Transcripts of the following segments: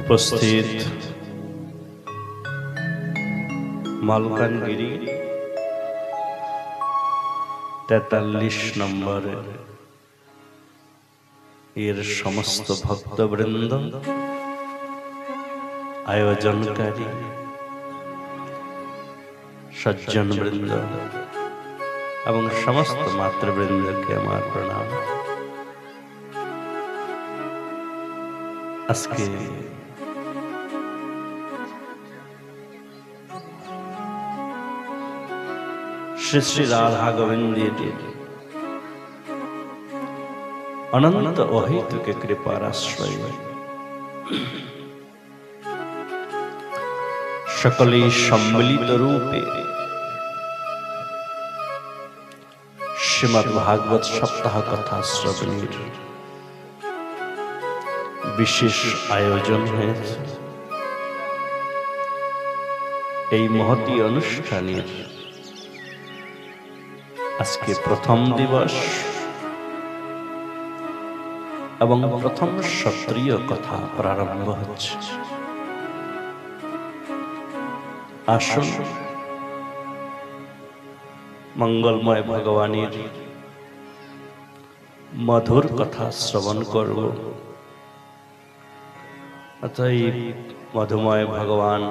उपस्थित मालकानगिरी 43 नम्बर एर समस्त भक्तवृंद आयोजनकारी सज्जनवृंद एवं समस्त मातृवृंद के आमार प्रणाम। आजके श्री श्री राधा गोविंदेर अनंत अहेतुक कृपार आश्रय सकले सम्मिलित रूपे श्रीमद्भागवत सप्ताह कथा श्रवणेर विशेष आयोजन हয়েছে। এই महती অনুষ্ঠানের আজকে प्रथम दिवस এবং प्रथम सत्रीय कथा प्रारंभ হচ্ছে। আসুন मंगलमय भगवानेर मधुर कथा श्रवण करब। अतएव मधुमय भगवान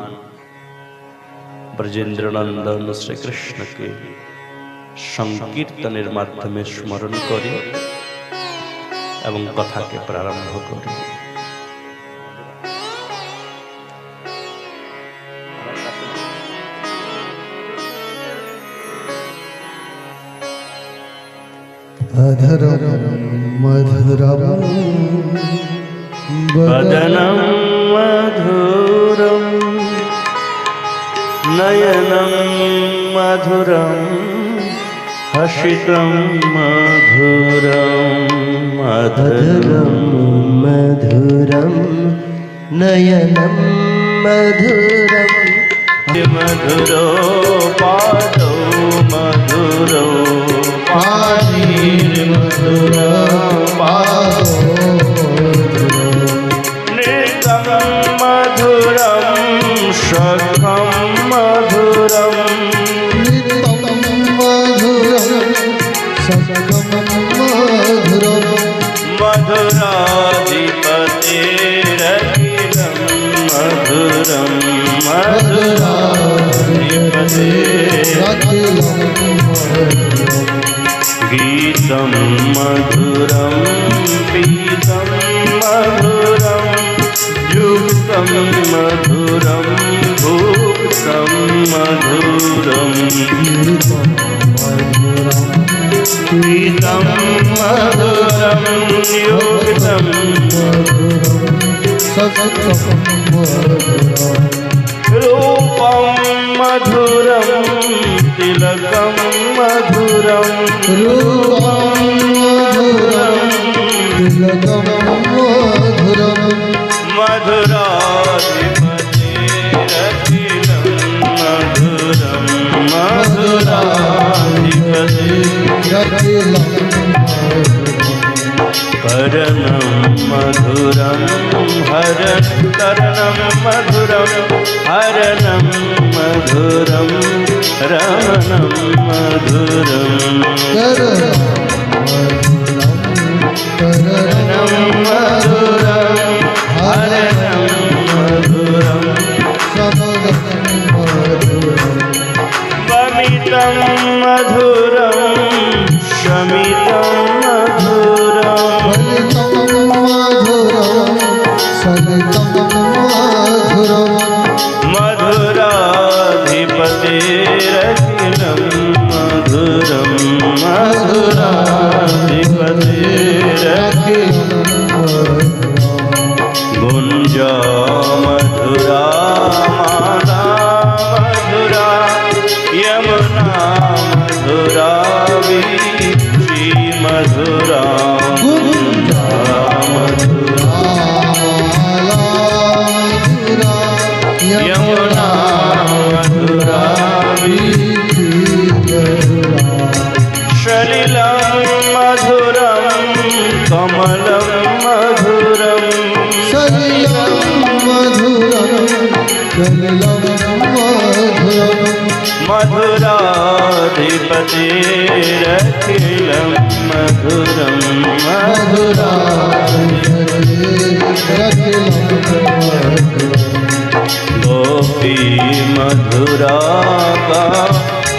ब्रजेंद्र नंदन श्री कृष्ण के संकीर्तनेर माध्यमे स्मरण करी एवं कथा के प्रारंभ करी। अधरं मधुरं वदनं मधुरं नयनं मधुरं हसितं मधुरं अधरं मधुरं नयनं मधुरं मधुरो पादो मधुरो मधुरं नृतं मधुरं सखं मधुरं मधुराधिपतेरखिलं मधुरं मधुराधिपतेरखिलं गीतं मधुरं पीतं मधुरं युक्तं मधुरं भुक्तं मधुरं पीतं मधुरं युक्तं रूपं मधुरं तिलकं मधुरं मधुराधिपतेरखिलं मधुरं मधुराधिपतेरखिलं करणं मधुरं हरणं मधुरं हरणं मधुरं रमणं मधुरं करणं मधुरं हरणं मधुरं वमितं मधुरं शमितं मधुराधिपतेरखिलं मधुरं मधुराधिपतेरखिलं गुञ्जा मधुरा माला मधुरा यमुना मधुरा वीथी मधुरा गुञ्जा मधुरा यमुना मधुरा सलिलं मधुरं कमलं मधुरं सलिलं मधुराधिपतिरखिलं मधुरं गोपी मधुरा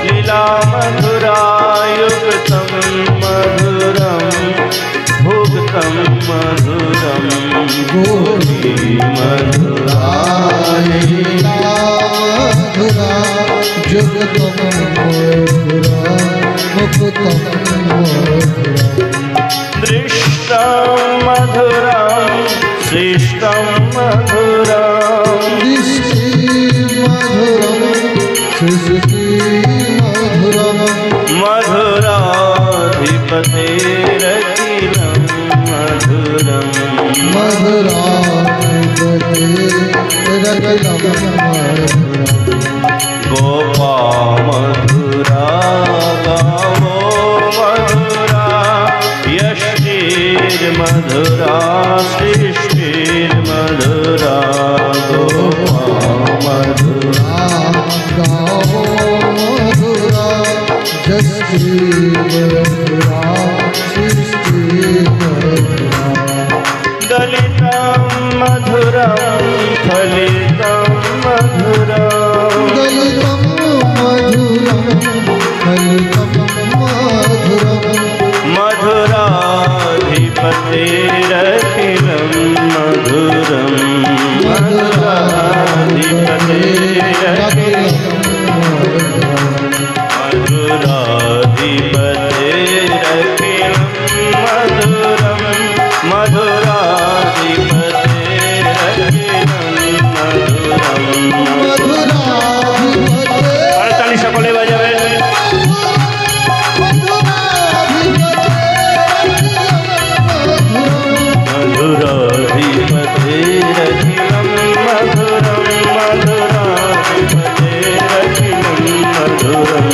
लीला मधुरायुक्तं मधुरं भुक्तं मधुरं गोपी मधुरा लीला मधुरा जुगतं मधुरा मुक्तं दृष्टं मधुरं शिष्टं मधुरं मधुराधिपतिरखिलं मधुरं गोपा मधुरा गावो मधुरा यष्टिर्मधुरा सृष्टिर्मधुरा गोपा मधुरा गावो मधुरा यष्टिर्मधुरा सृष्टिर्मधुरा दलितं मधुरं फलितं मधुरं दलितं मधुरं फलितं मधुरं मधुराधिपतिरखिलं मधुरं मधुराधिपतिरखिलं मधुराधिपतिरखिलं मधुरं मधुराधिपतिरखिलं मधुरं ताली सकले বাজাবেন मधुराधिपतिरखिलं मधुरं मधुराधिपतिरखिलं मधुरं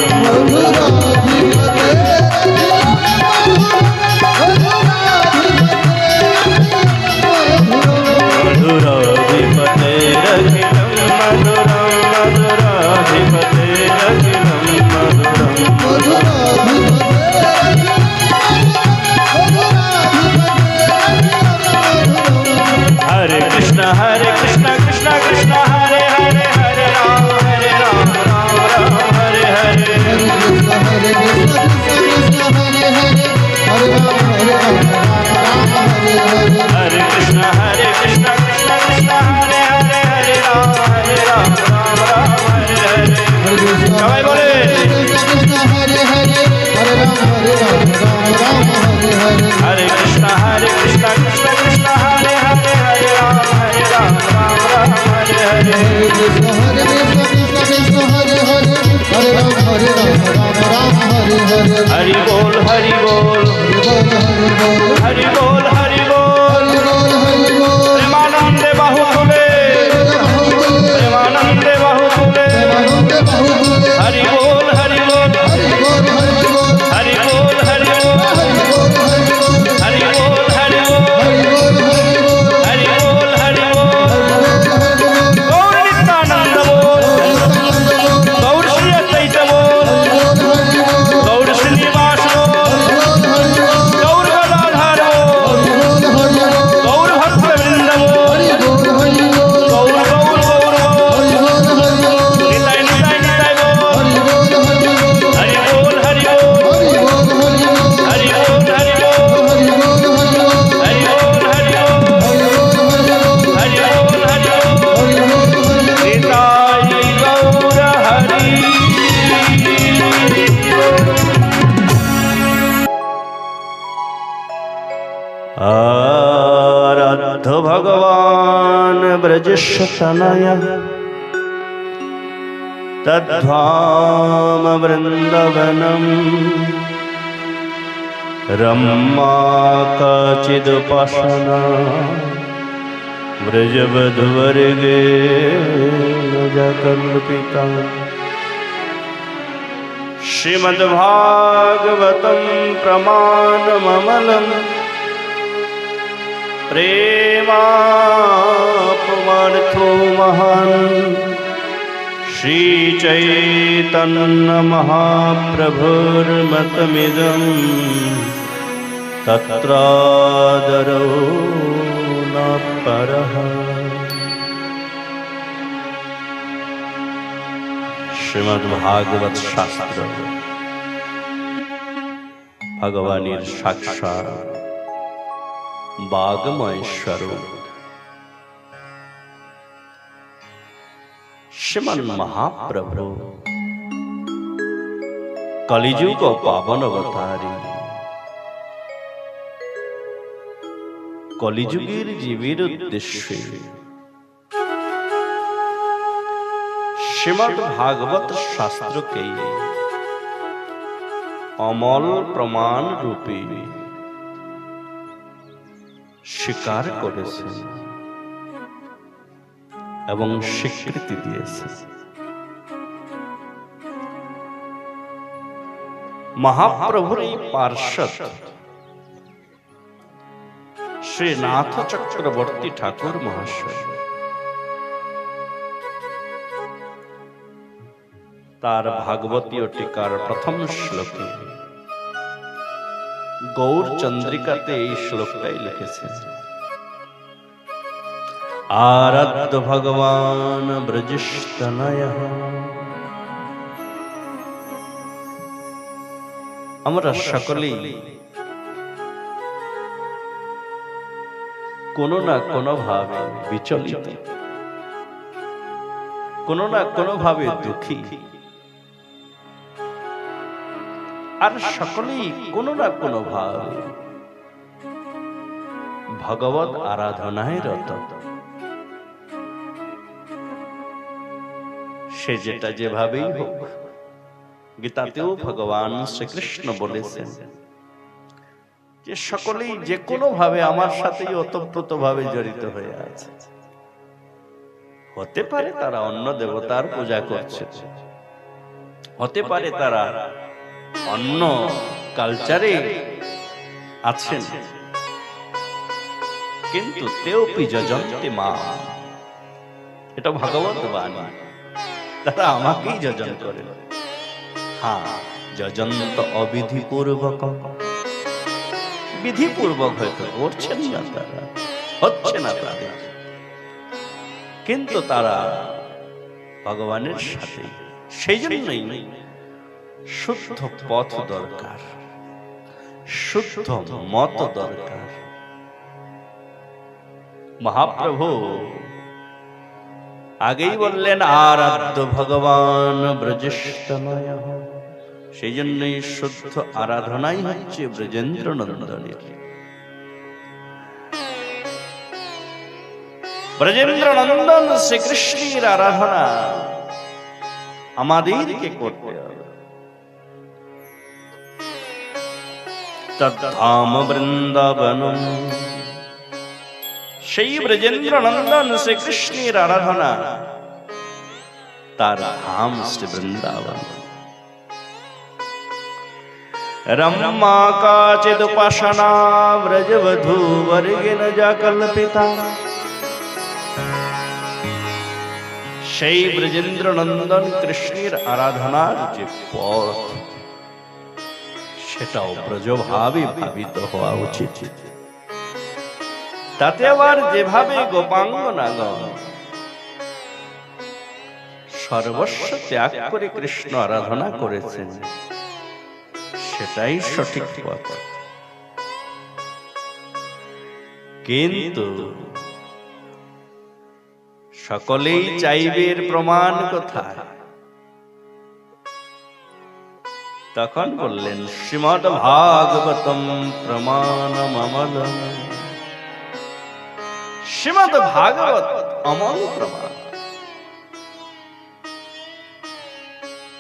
हरे कृष्ण कृष्ण कृष्ण हरे हरे हरे राम राम राम हरे हरे हरे कृष्ण कृष्ण कृष्ण हरे हरे हरे राम राम राम हरे हरे सबाई बोले हरे कृष्ण कृष्ण कृष्ण हरे हरे हरे राम राम राम हरे हरे हरि बोल हरि बोल हरि बोल हरि बोल प्रेमानंदे बाहु तुले प्रेमानंदे बाहु तुले हरि बोल हरि बोल हरि बोल हरि बोल हरि बोल हरि बोल हरि बोल हरि बोल गौर नित्यानंद बोल गौर श्री अद्वैत बोल गौर श्रीनिवास बोल गौर गदाधर बोल गौर भक्तवृंद बोल गौर गौर गौर बोल निताय निताय निताय बोल हरि बोल हरि बोल हरि बोल हरि बोल हरि बोल हरि बोल हरि बोल हरि बोल निताय गौर हरि आराध्य भगवान ब्रजशतनय तद्धाम वृंदवनम रम्मा काचिदुपासना व्रजवधूवर्गे कल्पिता श्रीमद्भागवतं प्रमाणममलं प्रेमापमार्थितं यथो महान् श्रीचैतन्यमहाप्रभुर्मतमिदं तत्रादरो न परः। श्रीमद्भागवत शास्त्र भगवानेर साक्षाৎ बागमय स्वरूप श्रीमन महाप्रभु कलिजुग पावन अवतारी कलिजुगेर जीवेर उद्देश्य श्रीमद् भागवत शास्त्र के अमल प्रमाण रूपे स्वीकार करेছেন এবং স্বীকৃতি দিয়েছেন। মহাপ্রভুর এই পার্ষদ শ্রীনাথ চক্রবর্তী ঠাকুর মহাশয় তার ভাগবতীয় টিকার প্রথম শ্লোকে গৌর চন্দ্রিকাতে এই শ্লোকটাই লিখেছেন, आराध्य भगवान ब्रजस्तनयः। আমরা সকলেই কোনো না কোনো ভাবে বিচলিত, কোনো না কোনো ভাবে দুঃখী, আর সকলেই কোনো না কোনো ভাবে ভগবত আরাধনায় রত। সে যেটা যেভাবেই হোক, গীতাতেও ভগবান শ্রীকৃষ্ণ বলেছেন যে সকলেই যে কোনো ভাবে আমার সাথেই ওতপ্রোত ভাবে জড়িত হয়ে আছে। হতে পারে তারা অন্য দেবতার পূজা করছে, হতে পারে তারা অন্য কালচারে আছেন, কিন্তু তেওপি যজন্তে মা, এটা ভগবত বাণী, তারা আমাকেই যজন করে। হ্যাঁ, যজন্ত অবিধিপূর্বক, বিধিপূর্বক হয়তো করছেন না তারা, হচ্ছে না তাদের, কিন্তু তারা ভগবানের সাথে। সেই জন্যই শুদ্ধ পথ দরকার, শুদ্ধ মত দরকার। মহাপ্রভু আগেই বললেন আরাধ্য ভগবান ব্রজস্তনয়ঃ, সেই জন্যই শুদ্ধ আরাধনাই হচ্ছে ব্রজেন্দ্র নন্দনের। ব্রজেন্দ্র নন্দন শ্রীকৃষ্ণের আরাধনা আমাদেরকে করতে হবে। তদ্ধাম বৃন্দাবনম, সেই ব্রজেন্দ্র নন্দন শ্রীকৃষ্ণের আরাধনা, তার ধাম শ্রী বৃন্দাবন। রম্মা কাচিদ উপাসনা ব্রজবধূ বর্গেন যা কল্পিতা, সেই ব্রজেন্দ্র নন্দন কৃষ্ণের আরাধনার যে পথ, সেটাও ব্রজভাবে ভাবিত হওয়া উচিত। তাতে আবার যেভাবে গোপাঙ্গনাগণ সর্বস্ব ত্যাগ করে কৃষ্ণ আরাধনা করেছেন, সেটাই সঠিক পথ। কিন্তু সকলেই চাইবে এর প্রমাণ কোথায়? তখন বললেন শ্রীমদ্ ভাগবতম প্রমাণম অমলম। শ্রীমদ্ ভাগবত অমল প্রমাণ।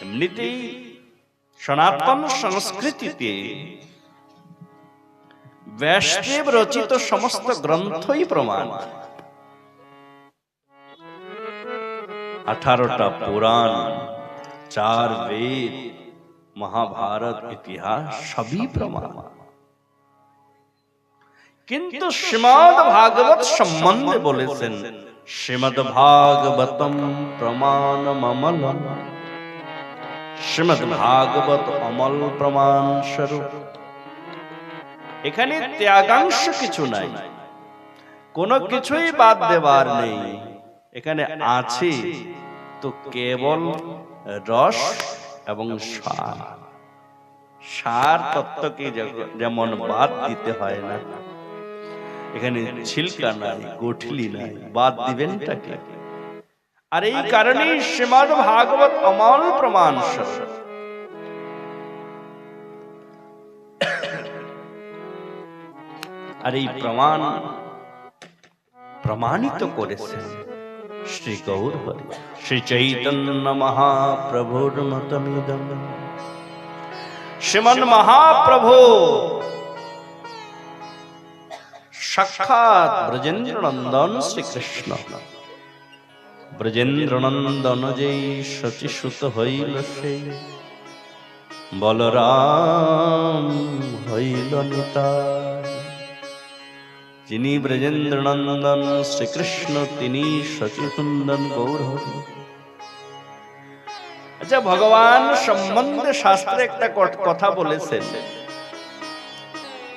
এমনিতেই সনাতন সংস্কৃতিতে ব্যাসদেব রচিত সমস্ত গ্রন্থই প্রমাণ। 18টা পুরাণ, 4 বেদ, মহাভারত, ইতিহাস সবই প্রমাণ। কিন্তু শ্রীমদ্ ভাগবত সম্বন্ধে বলেছেন শ্রীমদ্ ভাগবতম প্রমাণমমল, শ্রীমদ্ ভাগবত অমল প্রমাণ স্বরূপ। এখানে ত্যাগাংশ কিছু নাই, কোনো কিছুই বাদ দেবার নেই। এখানে আছে তো কেবল রস এবং সার। সার তত্ত্বকে যেমন বাদ দিতে হয় না, এখানে ছিলকা নাই, গঠলি নাই, বাদ দিবেনটাকে। আর এই কারণেই শ্রীমদ্ ভাগবত অমল প্রমাণ স্বরূপ। আর এই প্রমাণ প্রমাণিত করেছেন শ্রী গৌর হরি, শ্রী চৈতন্য মহাপ্রভুর মতমিদম। শ্রীমন মহাপ্রভু সাক্ষাৎ ব্রজেন্দ্র নন্দন শ্রীকৃষ্ণ। ব্রজেন্দ্র নন্দন যেই শচীসুত হইল সেই, বলরাম হইল নিতাই। যিনি ব্রজেন্দ্র নন্দন শ্রীকৃষ্ণ, তিনি শচীসুন্দন গৌর হরি। আচ্ছা, ভগবান সম্বন্ধে শাস্ত্রে একটা কথা বলেছেন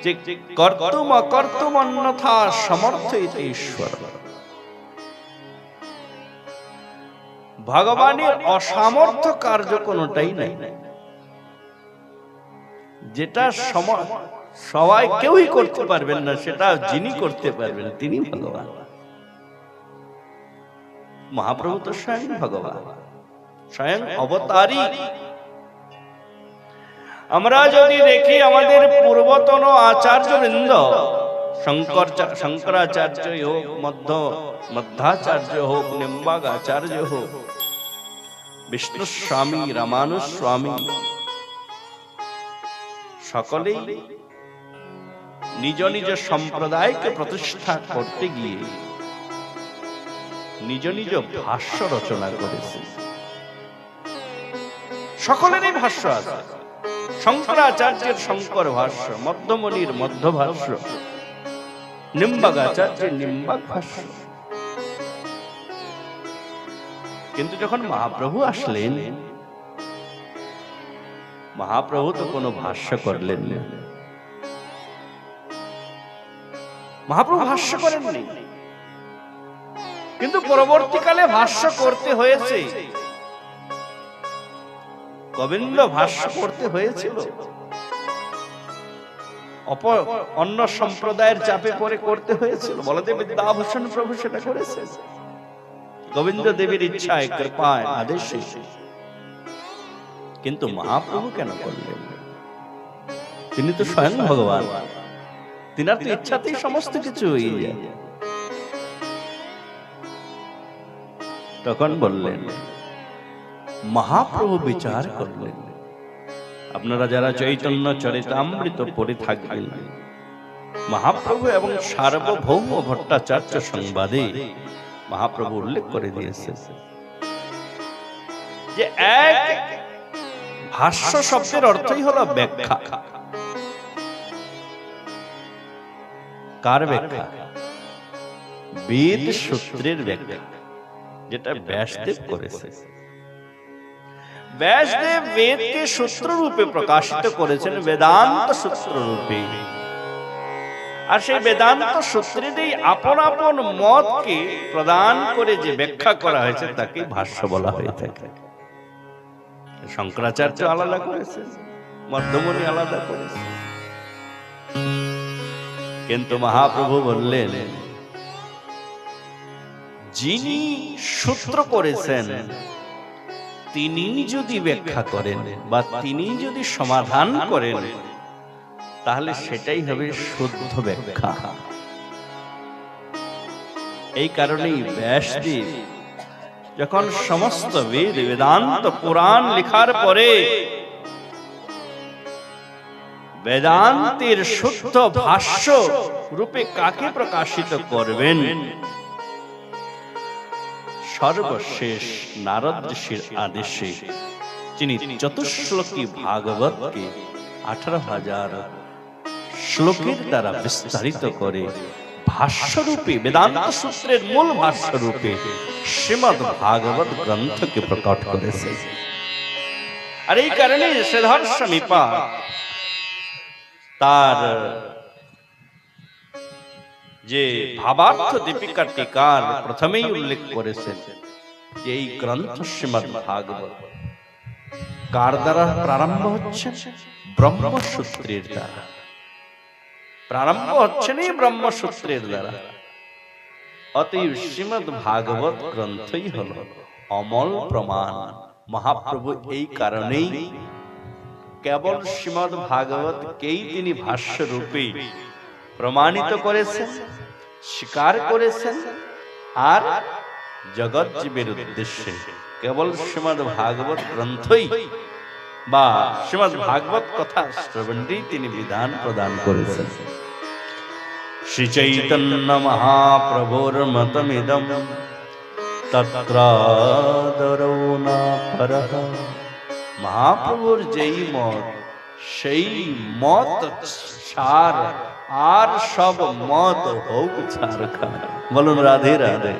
যে কর্তুম অকর্তুম অন্যথা সমর্থ ইতি ঈশ্বর। ভগবানের অসামর্থ্য কার্য কোনটাই নাই। যেটা সবাই কেউই করতে পারবেন না, সেটা যিনি করতে পারবেন তিনি ভগবান। মহাপ্রভু তো স্বয়ং ভগবান, স্বয়ং অবতারী। আমরা যদি দেখি আমাদের পূর্বতন আচার্যবৃন্দ, শঙ্করাচার্য হোক, মধ্যাচার্য হোক, নিম্বাগ আচার্য হোক, বিষ্ণু স্বামী, রামানুজ স্বামী, সকলেই নিজ নিজ সম্প্রদায়কে প্রতিষ্ঠা করতে গিয়ে নিজ নিজ ভাষ্য রচনা করেছে। সকলেরই ভাষ্য আছে। শঙ্করাচার্যের শঙ্কর ভাষ্য, মধ্যমণির মধ্য ভাষ্য, নিম্বাগাচার্যের নিম্বাগ ভাষ্য। কিন্তু যখন মহাপ্রভু আসলেন, মহাপ্রভু তো কোনো ভাষ্য করলেন না। মহাপ্রভু ভাষ্য করেননি, কিন্তু পরবর্তীকালে ভাষ্য করতে হয়েছে। গোবিন্দ ভাষ্য করতে হয়েছিল, অন্য সম্প্রদায়ের চাপে পড়ে করতে হয়েছিল। বলদেব বিদ্যাভূষণ প্রভু সেটা করেছে, গোবিন্দ দেবের ইচ্ছায়, কৃপায়, আদেশে। কিন্তু মহাপ্রভু কেন করলেন? তিনি তো স্বয়ং ভগবান, তিনার তো ইচ্ছাতেই সমস্ত কিছু হয়ে যায়। তখন বললেন, মহাপ্রভু বিচার করলেন। আপনারা যারা চৈতন্য চরিতামৃত পড়ে থাকবেন, মহাপ্রভু এবং সার্বভৌম ভট্টাচার্য সংবাদে মহাপ্রভু উল্লেখ করে দিয়েছে যে এক ভাষ্য শব্দের অর্থই হলো ব্যাখ্যা। কার ব্যাখ্যা? বেদ সূত্রের ব্যাখ্যা, যেটা ব্যাসদেব করেছে। ব্যাসদেব বেদকে সূত্র রূপে প্রকাশিত করেছেন, বেদান্ত সূত্র রূপে। আর সেই বেদান্ত সূত্রেরই আপন আপন মতকে প্রদান করে যে ব্যাখ্যা করা হয়েছে তাকে ভাষ্য বলা হয়ে থাকে। শঙ্করাচার্য আলাদা করেছে, মধ্যমণি আলাদা করেছে। কিন্তু মহাপ্রভু বললেন, যিনি সূত্র করেছেন তিনি যদি ব্যাখ্যা করেন বা তিনি যদি সমাধান করেন, তাহলে সেটাই হবে শুদ্ধ ব্যাখ্যা। এই কারণেই ব্যাসদেব যখন সমস্ত বেদ, বেদান্ত, পুরাণ লেখার পরে বেদান্তের শুদ্ধ ভাষ্য রূপে কাকে প্রকাশিত করবেন? সর্বশেষ নারদ ঋষির আদেশে তিনি চতুশ্লোকী ভাগবতকে 18,000 শ্লোকের দ্বারা বিস্তারিত করে ভাষ্যরূপে, বেদান্ত সূত্রের মূল ভাষ্যরূপে শ্রীমদ্ ভাগবত গ্রন্থকে প্রকট করেছে। আর এই কারণে শ্রীধর স্বামীপা তার যে ভাবার্থ দীপিকা টিকার প্রথমেই উল্লেখ করেছেন যে এই গ্রন্থ শ্রীমদ্ ভাগবত কার দ্বারা প্রারম্ভ হচ্ছে? ব্রহ্মসূত্রের দ্বারা প্রারম্ভ হচ্ছে না, ব্রহ্মসূত্রের দ্বারা। অতএব শ্রীমদ্ ভাগবত গ্রন্থই হল অমল প্রমাণ। মহাপ্রভু এই কারণেই কেবল শ্রীমদ্ ভাগবতকেই তিনি ভাষ্য রূপে প্রমাণিত করেছেন, স্বীকার করেছেন, আর জগৎ জীবের উদ্দেশ্যে কেবল শ্রীমদ্ ভাগবত গ্রন্থই বা শ্রীমদ্ ভাগবত কথা শ্রবণেই তিনি বিধান প্রদান করেছেন। শ্রী চৈতন্য মহাপ্রভুর মতমিদম তত্রাদরো না পরঃ। মহাপ্রভুর যেই মত, সেই মত ছাড় আর সব মত হোক ছারখার। বলুন রাধে রাধে।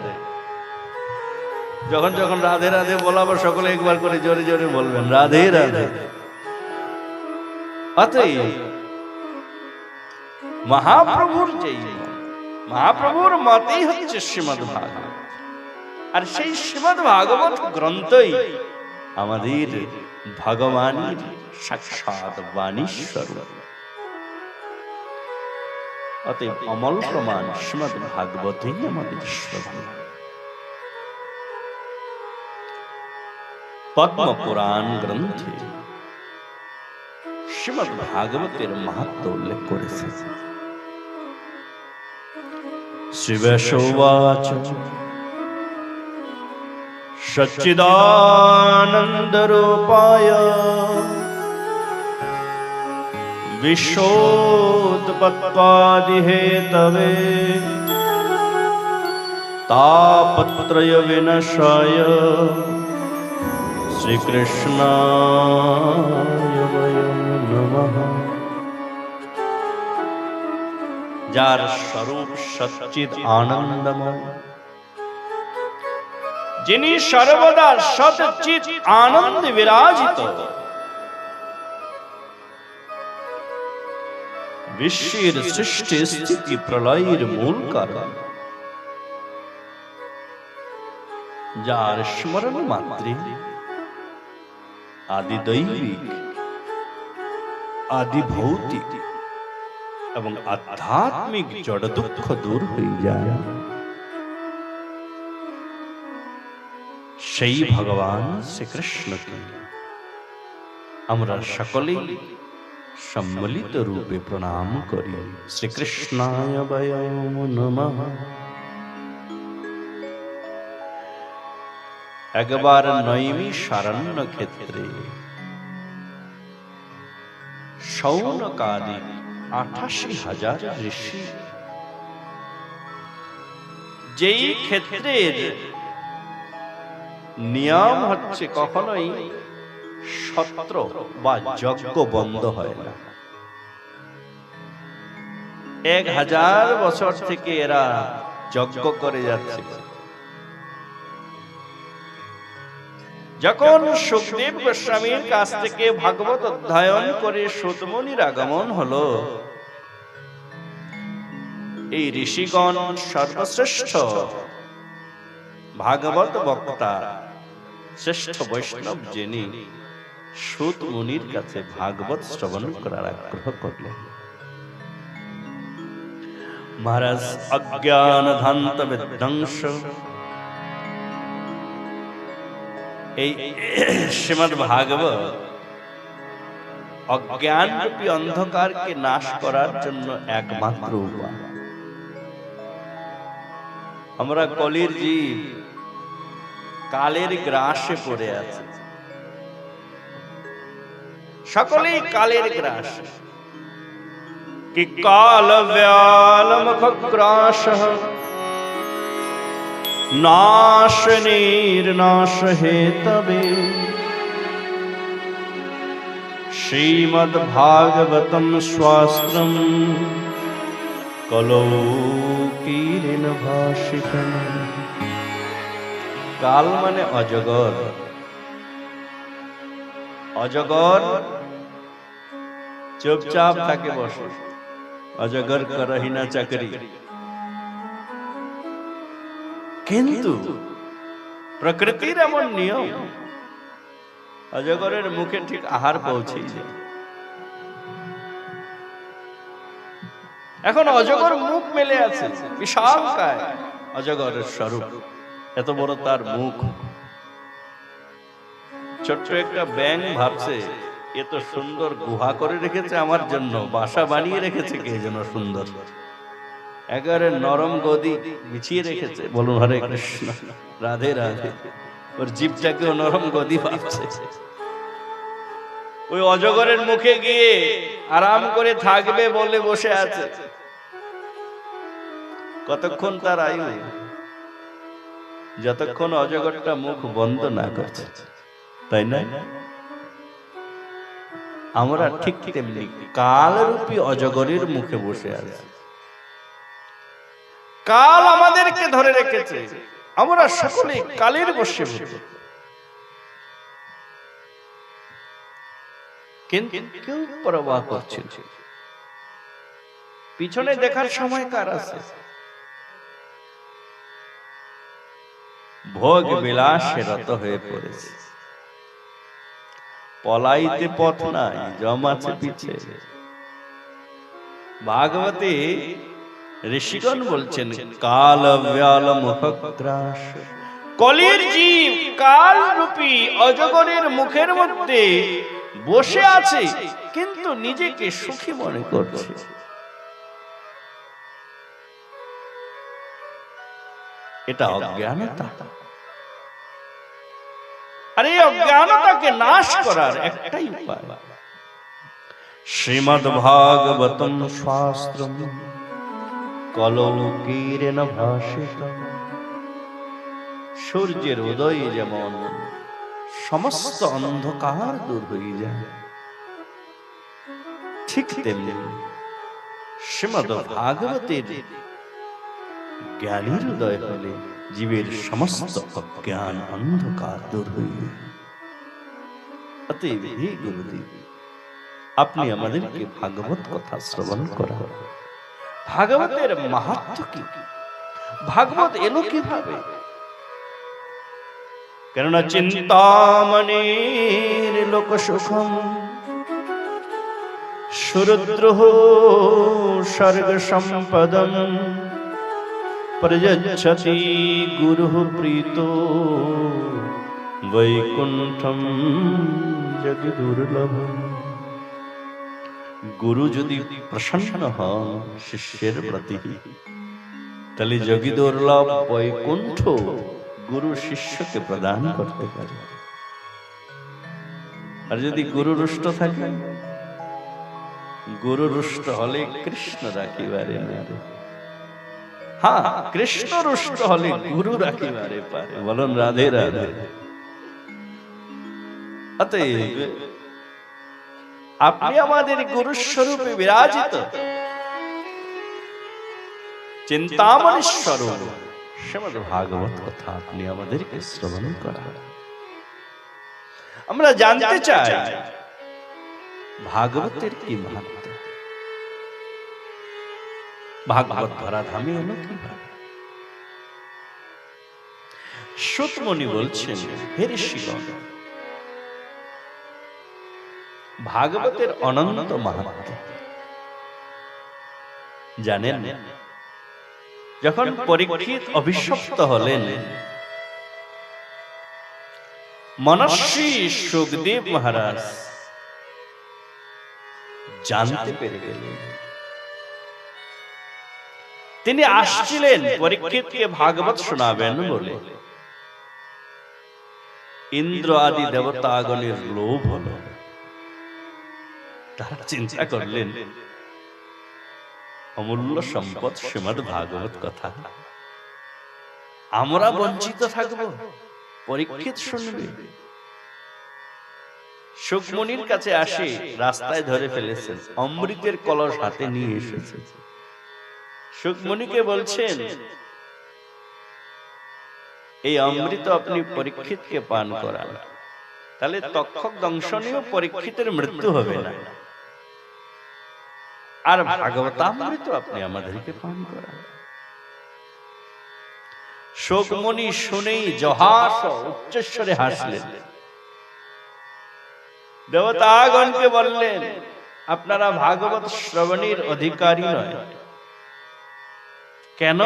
যখন যখন রাধে রাধে বলাবো সকলে একবার করে জোরে জোরে বলবেন রাধে রাধে। অতএব মহাপ্রভুর যেই মত, মহাপ্রভুর মতেই হচ্ছে শ্রীমদ্ ভাগবত। আর সেই শ্রীমদ্ ভাগবত গ্রন্থই আমাদের ভগবানের সাক্ষাৎ বাণী স্বরূপ। অতএব অমল প্রমাণ শ্রীমদ্ ভাগবতই আমাদের শ্রবণ। পদ্ম পুরাণ গ্রন্থে শ্রীমদ্ ভাগবতের মাহাত্ম্য উল্লেখ করেছে। শ্রী ব্যাসোবাচ সচ্চিদানন্দ রূপায় বিশ্বোৎপত্ত্বাদি হেতবে তাপত্রয় বিনাশায় শ্রীকৃষ্ণায় নমঃ। যার স্বরূপ সচ্চিদ আনন্দময়, যিনি সর্বদা সচ্চিদ আনন্দে বিরাজিত, বিশ্বের সৃষ্টি স্থিতি প্রলয়ের মূল কারণ, যার স্মরণ মাত্রে আদি দৈবিক, আদি ভৌতিক এবং আধ্যাত্মিক জড় দুঃখ দূর হয়ে যায়, সেই ভগবান শ্রীকৃষ্ণকে আমরা সকলেই সম্মিলিত রূপে প্রণাম করি। শ্রীকৃষ্ণায় বয়ম নমঃ। একবার নৈমিষারণ্য ক্ষেত্রে শৌনকাদি ৮৮,০০০ ঋষি, যেই ক্ষেত্রের নিয়ম হচ্ছে কখনোই সত্র বা যজ্ঞ বন্ধ হয় না। ১০০০ বছর থেকে এরা যজ্ঞ করে যাচ্ছে। যখন সুখদেব গোস্বামীর কাছ থেকে ভাগবত অধ্যয়ন করে সুতমুনির আগমন হলো, এই ঋষিগণ সর্বশ্রেষ্ঠ ভাগবত বক্তা, শ্রেষ্ঠ বৈষ্ণব যিনি, সুত মুনির কাছে ভাগবত শ্রবণ করার আগ্রহ করলেন। মহারাজ অজ্ঞান ধান্ত বিধ্বংস, এই শ্রীমদ্ ভাগবত অজ্ঞান রূপী অন্ধকারকে নাশ করার জন্য একমাত্র উপায়। আমরা কলির জীব, কালের গ্রাসে পড়ে আছে, সকলেই কালের গ্রাস। কি কাল ব্যাল মুখ গ্রাস নাশ নির্নাশ হেতবে শ্রীমদ্ ভাগবতম শাস্ত্রম কলৌকিরেন ভাসিতম। কাল মানে অজগর। অজগর চুপচাপ থাকে বসে, অজগর করহি না চাকরি। কিন্তু প্রকৃতির এমন নিয়ম, অজগরের মুখে ঠিক আহার পৌঁছে যায়। এখন অজগর মুখ মেলে আছে, বিশালকায় অজগরের স্বরূপ, এত বড় তার মুখ। ছোট্ট একটা ব্যাঙ ভাবছে এত সুন্দর গুহা করে রেখেছে আমার জন্য, বাসা বানিয়ে রেখেছে কে যেন সুন্দর, একেবারে নরম গদি বিছিয়ে রেখেছে। বলুন হরে কৃষ্ণ, রাধে রাধে। ওর জীবটাকেও নরম গদি ভাবছে। ওই অজগরের মুখে গিয়ে আরাম করে থাকবে বলে বসে আছে। কতক্ষণ তার আয়ু? যতক্ষণ অজগরটা মুখ বন্ধ না করছে, তাই না? আমরা ঠিক তেমনি কালরূপী অজগরের মুখে বসে আছি। কাল আমাদেরকে ধরে রেখেছে, আমরা সকলে কালের বশে। কিন্তু কেউ পরোয়া করছে না। পিছনে দেখার সময় কার আছে? ভোগ বিলাসে রত হয়ে পড়েছে, পলাইতে পথ নাই, জম আছে পিছে। ভাগবতে ঋষিগণ বলছেন কাল ব্যাল মুখগ্রাস। কলির জীব কাল রূপী অজগরের মুখের মধ্যে বসে আছে, কিন্তু নিজেকে সুখী মনে করছে। এটা অজ্ঞানতা। আর এই অজ্ঞানতাকে নাশ করার একটাই উপায়, শ্রীমদ্ ভাগবতম শাস্ত্রম কলৌকিরেন ভাসিতম। সূর্যের উদয়ে যেমন সমস্ত অন্ধকার দূর হয়ে যায়, ঠিক তেমনি শ্রীমদ্ ভাগবতের জ্ঞানীর উদয় হলে জীবের সমস্ত অজ্ঞান অন্ধকার দূর হয়ে যায়। অতএব হে গুরুদেব, আপনি আমাদেরকে ভাগবত কথা শ্রবণ করা। ভাগবতের মাহাত্ম্য কি? ভাগবত এলো কিভাবে? কেননা চিন্তামণির লোক সুখম সুরদ্রোহ স্বর্গ সম্পদম প্রযচ্ছতি গুরু প্রীতো বৈকুণ্ঠম জগি দুর্লভম। গুরু যদি প্রসন্ন হন শিষ্যের প্রতি, তাহলে যোগী দুর্লভ বৈকুণ্ঠ গুরু শিষ্যকে প্রদান করতে পারে। আর যদি গুরু রুষ্ট থাকে, গুরু রুষ্ট হলে কৃষ্ণ রাখিবারে পারে। হ্যাঁ, কৃষ্ণ রুষ্ট হলে গুরু রাখিবারে পারে। বলুন রাধে রাধে। অতএব আপনি আমাদের গুরু স্বরূপে বিরাজিত, চিন্তামণি স্বরূপ শ্রীমদ্ ভাগবত কথা আপনি আমাদেরকে শ্রবণ করা। আমরা জানতে চাই ভাগবতের কি মাহাত্ম্য, ভাগবত ধরাধামে এলো কিভাবে? সূতমুনি বলছেন, হে ঋষিগণ, ভাগবতের অনন্ত মাহাত্ম্য জানেন? যখন পরীক্ষিত অভিশপ্ত হলেন, মনস্বী সুখদেব মহারাজ জানতে পেরে গেলেন। তিনি আসছিলেন পরীক্ষিতকে ভাগবত শোনাবেন বলে। ইন্দ্র আদি দেবতাগণের লোভ হলো। তারা চিন্তা করলেন, অমূল্য সম্পদ শ্রীমদ্ ভাগবত কথা, আমরা বঞ্চিত থাকব, পরীক্ষিত শুনবে। সুখমুনির কাছে আসে, রাস্তায় ধরে ফেলেছেন, অমৃতের কলস হাতে নিয়ে এসেছে। শুকমুনিকে বলছেন, এই অমৃত আপনি পরীক্ষিতকে পান করান, তাহলে তক্ষক দংশনীয় পরীক্ষিতের মৃত্যু হবে না। আর ভাগবতামৃত আপনি আমাদেরকে পান করান। শুকমুনি শুনেই জহাস উচ্চস্বরে হাসলেন। দেবতাগণকে বললেন, আপনারা ভাগবত শ্রবণের অধিকারী নয়। কেন?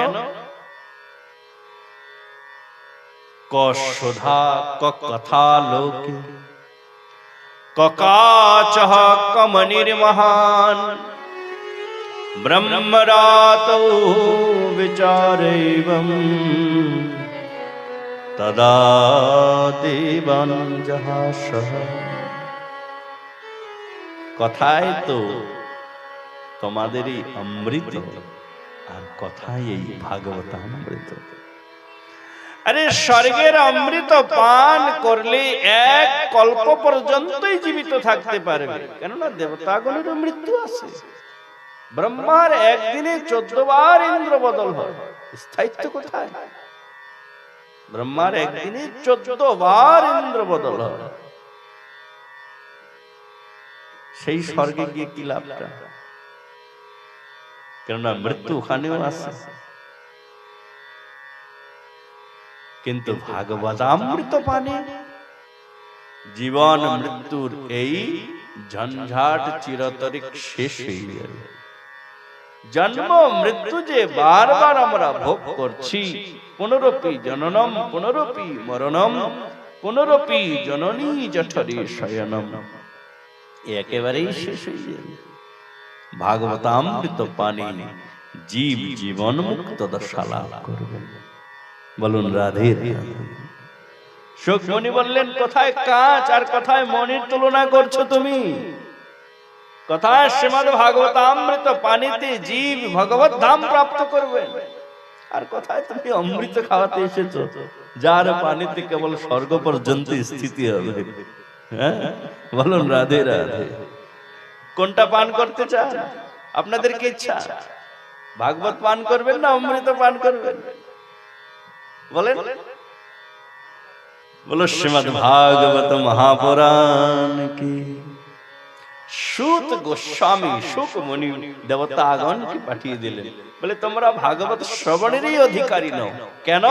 কশোধা কথা লোকে ককাচহ কমনির্মহান ব্রহ্মরাতৌ বিচারৈবং তদা দেবান জহাসঃ। কথায় তো তোমাদেরই অমৃত, আর কথায় এই ভাগবতামৃত। আরে স্বর্গের অমৃত পান করলে এক কল্প পর্যন্তই জীবিত থাকতে পারবে, কেননা দেবতাগণেরও মৃত্যু আছে। ব্রহ্মার একদিনে 14 বার ইন্দ্র বদল হয়, স্থায়িত্ব কোথায়? ব্রহ্মার একদিনে 14 বার ইন্দ্র বদল হয়, সেই স্বর্গে গিয়ে কি লাভটা? কেননা মৃত্যু ওখানেও আছে। কিন্তু ভাগবতামৃত পানে জীবন মৃত্যুর এই ঝঞ্ঝাট চিরতরে শেষ হয়ে যাবে। জন্ম মৃত্যু যে বারবার আমরা ভোগ করছি, পুনরপি জননম পুনরপি মরণম পুনরপি জননী জঠরে শয়নম, একেবারেই শেষ হয়ে যাবে। ভাগবতামৃত পানে জীব জীবন মুক্ত দশা লাভ করবে। বলুন রাধে রাধে। শুকমুনি বললেন, কোথায় কাঁচ আর কোথায় মণির তুলনা করছো তুমি? কোথায় শ্রীমদ্ ভাগবতামৃত পানিতে জীব ভগবত ধাম প্রাপ্ত করবে, আর কোথায় তুমি অমৃত খাওয়াতে এসেছো, যার পানিতে কেবল স্বর্গ পর্যন্ত স্থিতি হবে। হ্যাঁ, বলুন রাধে রাধে। কোনটা পান করতে চান? আপনাদের কি ইচ্ছা? ভাগবত পান করবেন না অমৃত পান করবেন? বলেন। বলো শ্রীমদ্ ভাগবত মহাপুরাণ কি। সুত গোস্বামী শুকমুনি দেবতাগণকে পাঠিয়ে দিলেন, বলে তোমরা ভাগবত শ্রবণেরই অধিকারী নও। কেন?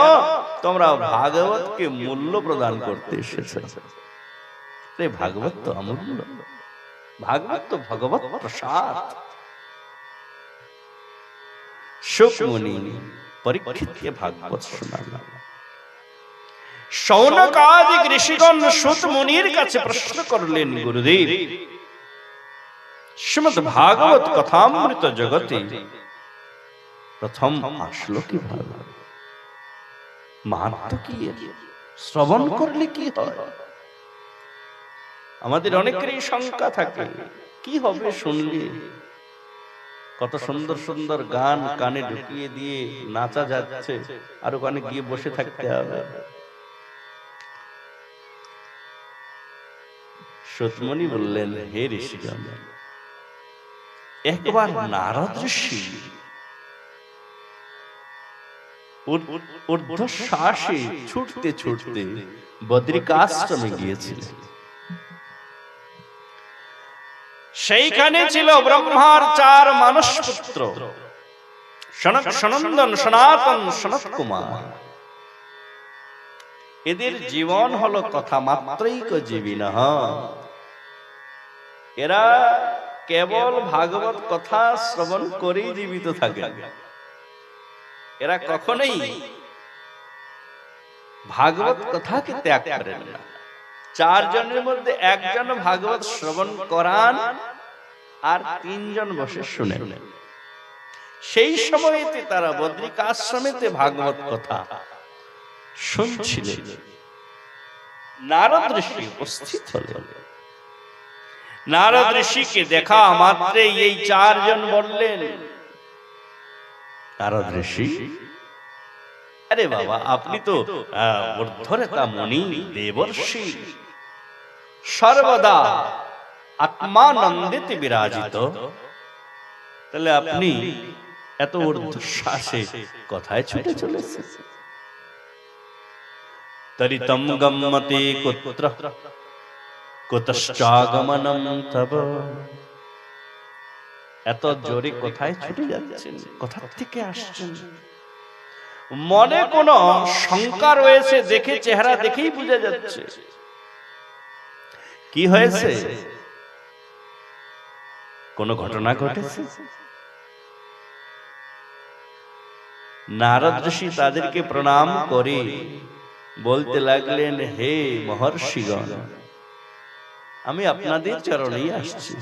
তোমরা ভাগবতকে মূল্য প্রদান করতে এসেছো। ভাগবত তো অমূল্য, ভাগবত তো ভগবত প্রসাদ। শুকমুনি পরীক্ষিতকে ভাগবত শোনালেন। শৌনকাদি ঋষিগণ সুত মুনির কাছে প্রশ্ন করলেন, গুরুদেব, শ্রীমদ্ ভাগবত কথামৃত জগতে প্রথম আসলো কিভাবে? মাহাত্ম্য কি? শ্রবণ করলে কি হয়? আমাদের অনেকেরই শঙ্কা থাকে, কি হবে শুনলে? কত সুন্দর সুন্দর গান কানে ঢুকিয়ে দিয়ে নাচা যাচ্ছে, আর ওখানে গিয়ে বসে থাকতে হবে। শুকমুনি বললেন, হে ঋষিগণ, একবার নারদ ঋষি ঊর্ধ্বশ্বাসে ছুটতে ছুটতে বদ্রিকাশ্রমে গিয়েছিলেন। সেইখানে ছিল ব্রহ্মার 4 মানস পুত্র, সনক সনন্দন সনাতন সনত কুমার। এদের জীবন হলো কথা মাত্রই জীবী না। এরা কেবল ভাগবত কথা শ্রবণ করেই জীবিত থাকে। এরা কখনোই ভাগবত কথাকে ত্যাগ করেন না। 4 জনের মধ্যে 1 জন ভাগবত শ্রবণ করান, আর 3 জন বসে শুনেন। সেই সময়তে তারা বদ্রিকাশ্রমেতে ভাগবত কথা শুনছিলেন। নারদ ঋষি উপস্থিত হলেন। নারদ ঋষিকে দেখা মাত্রই এই 4 জন বললেন, নারদ ঋষি, আরে বাবা, আপনি তো ঊর্ধ্বরেতা মুনি দেবর্ষি, সর্বদা আত্মানন্দিতে বিরাজিত, তাহলে আপনি এত ঊর্ধ্বশ্বাসে কথায় ছুটে চলেছে। তরিতম গম্মতে কুত্র কুতশ্চাগমনম তব। এত জোরে কোথায় ছুটে যাচ্ছেন, কোথা থেকে আসছেন? মনে কোনো শঙ্কা রয়েছে, দেখে চেহারা দেখেই বোঝা যাচ্ছে। কি হয়েছে? কোন ঘটনা ঘটেছে? নারদ ঋষি তাদেরকে প্রণাম করে বলতে লাগলেন, হে মহর্ষিগণ, আমি আপনাদের চরণেই আসছি।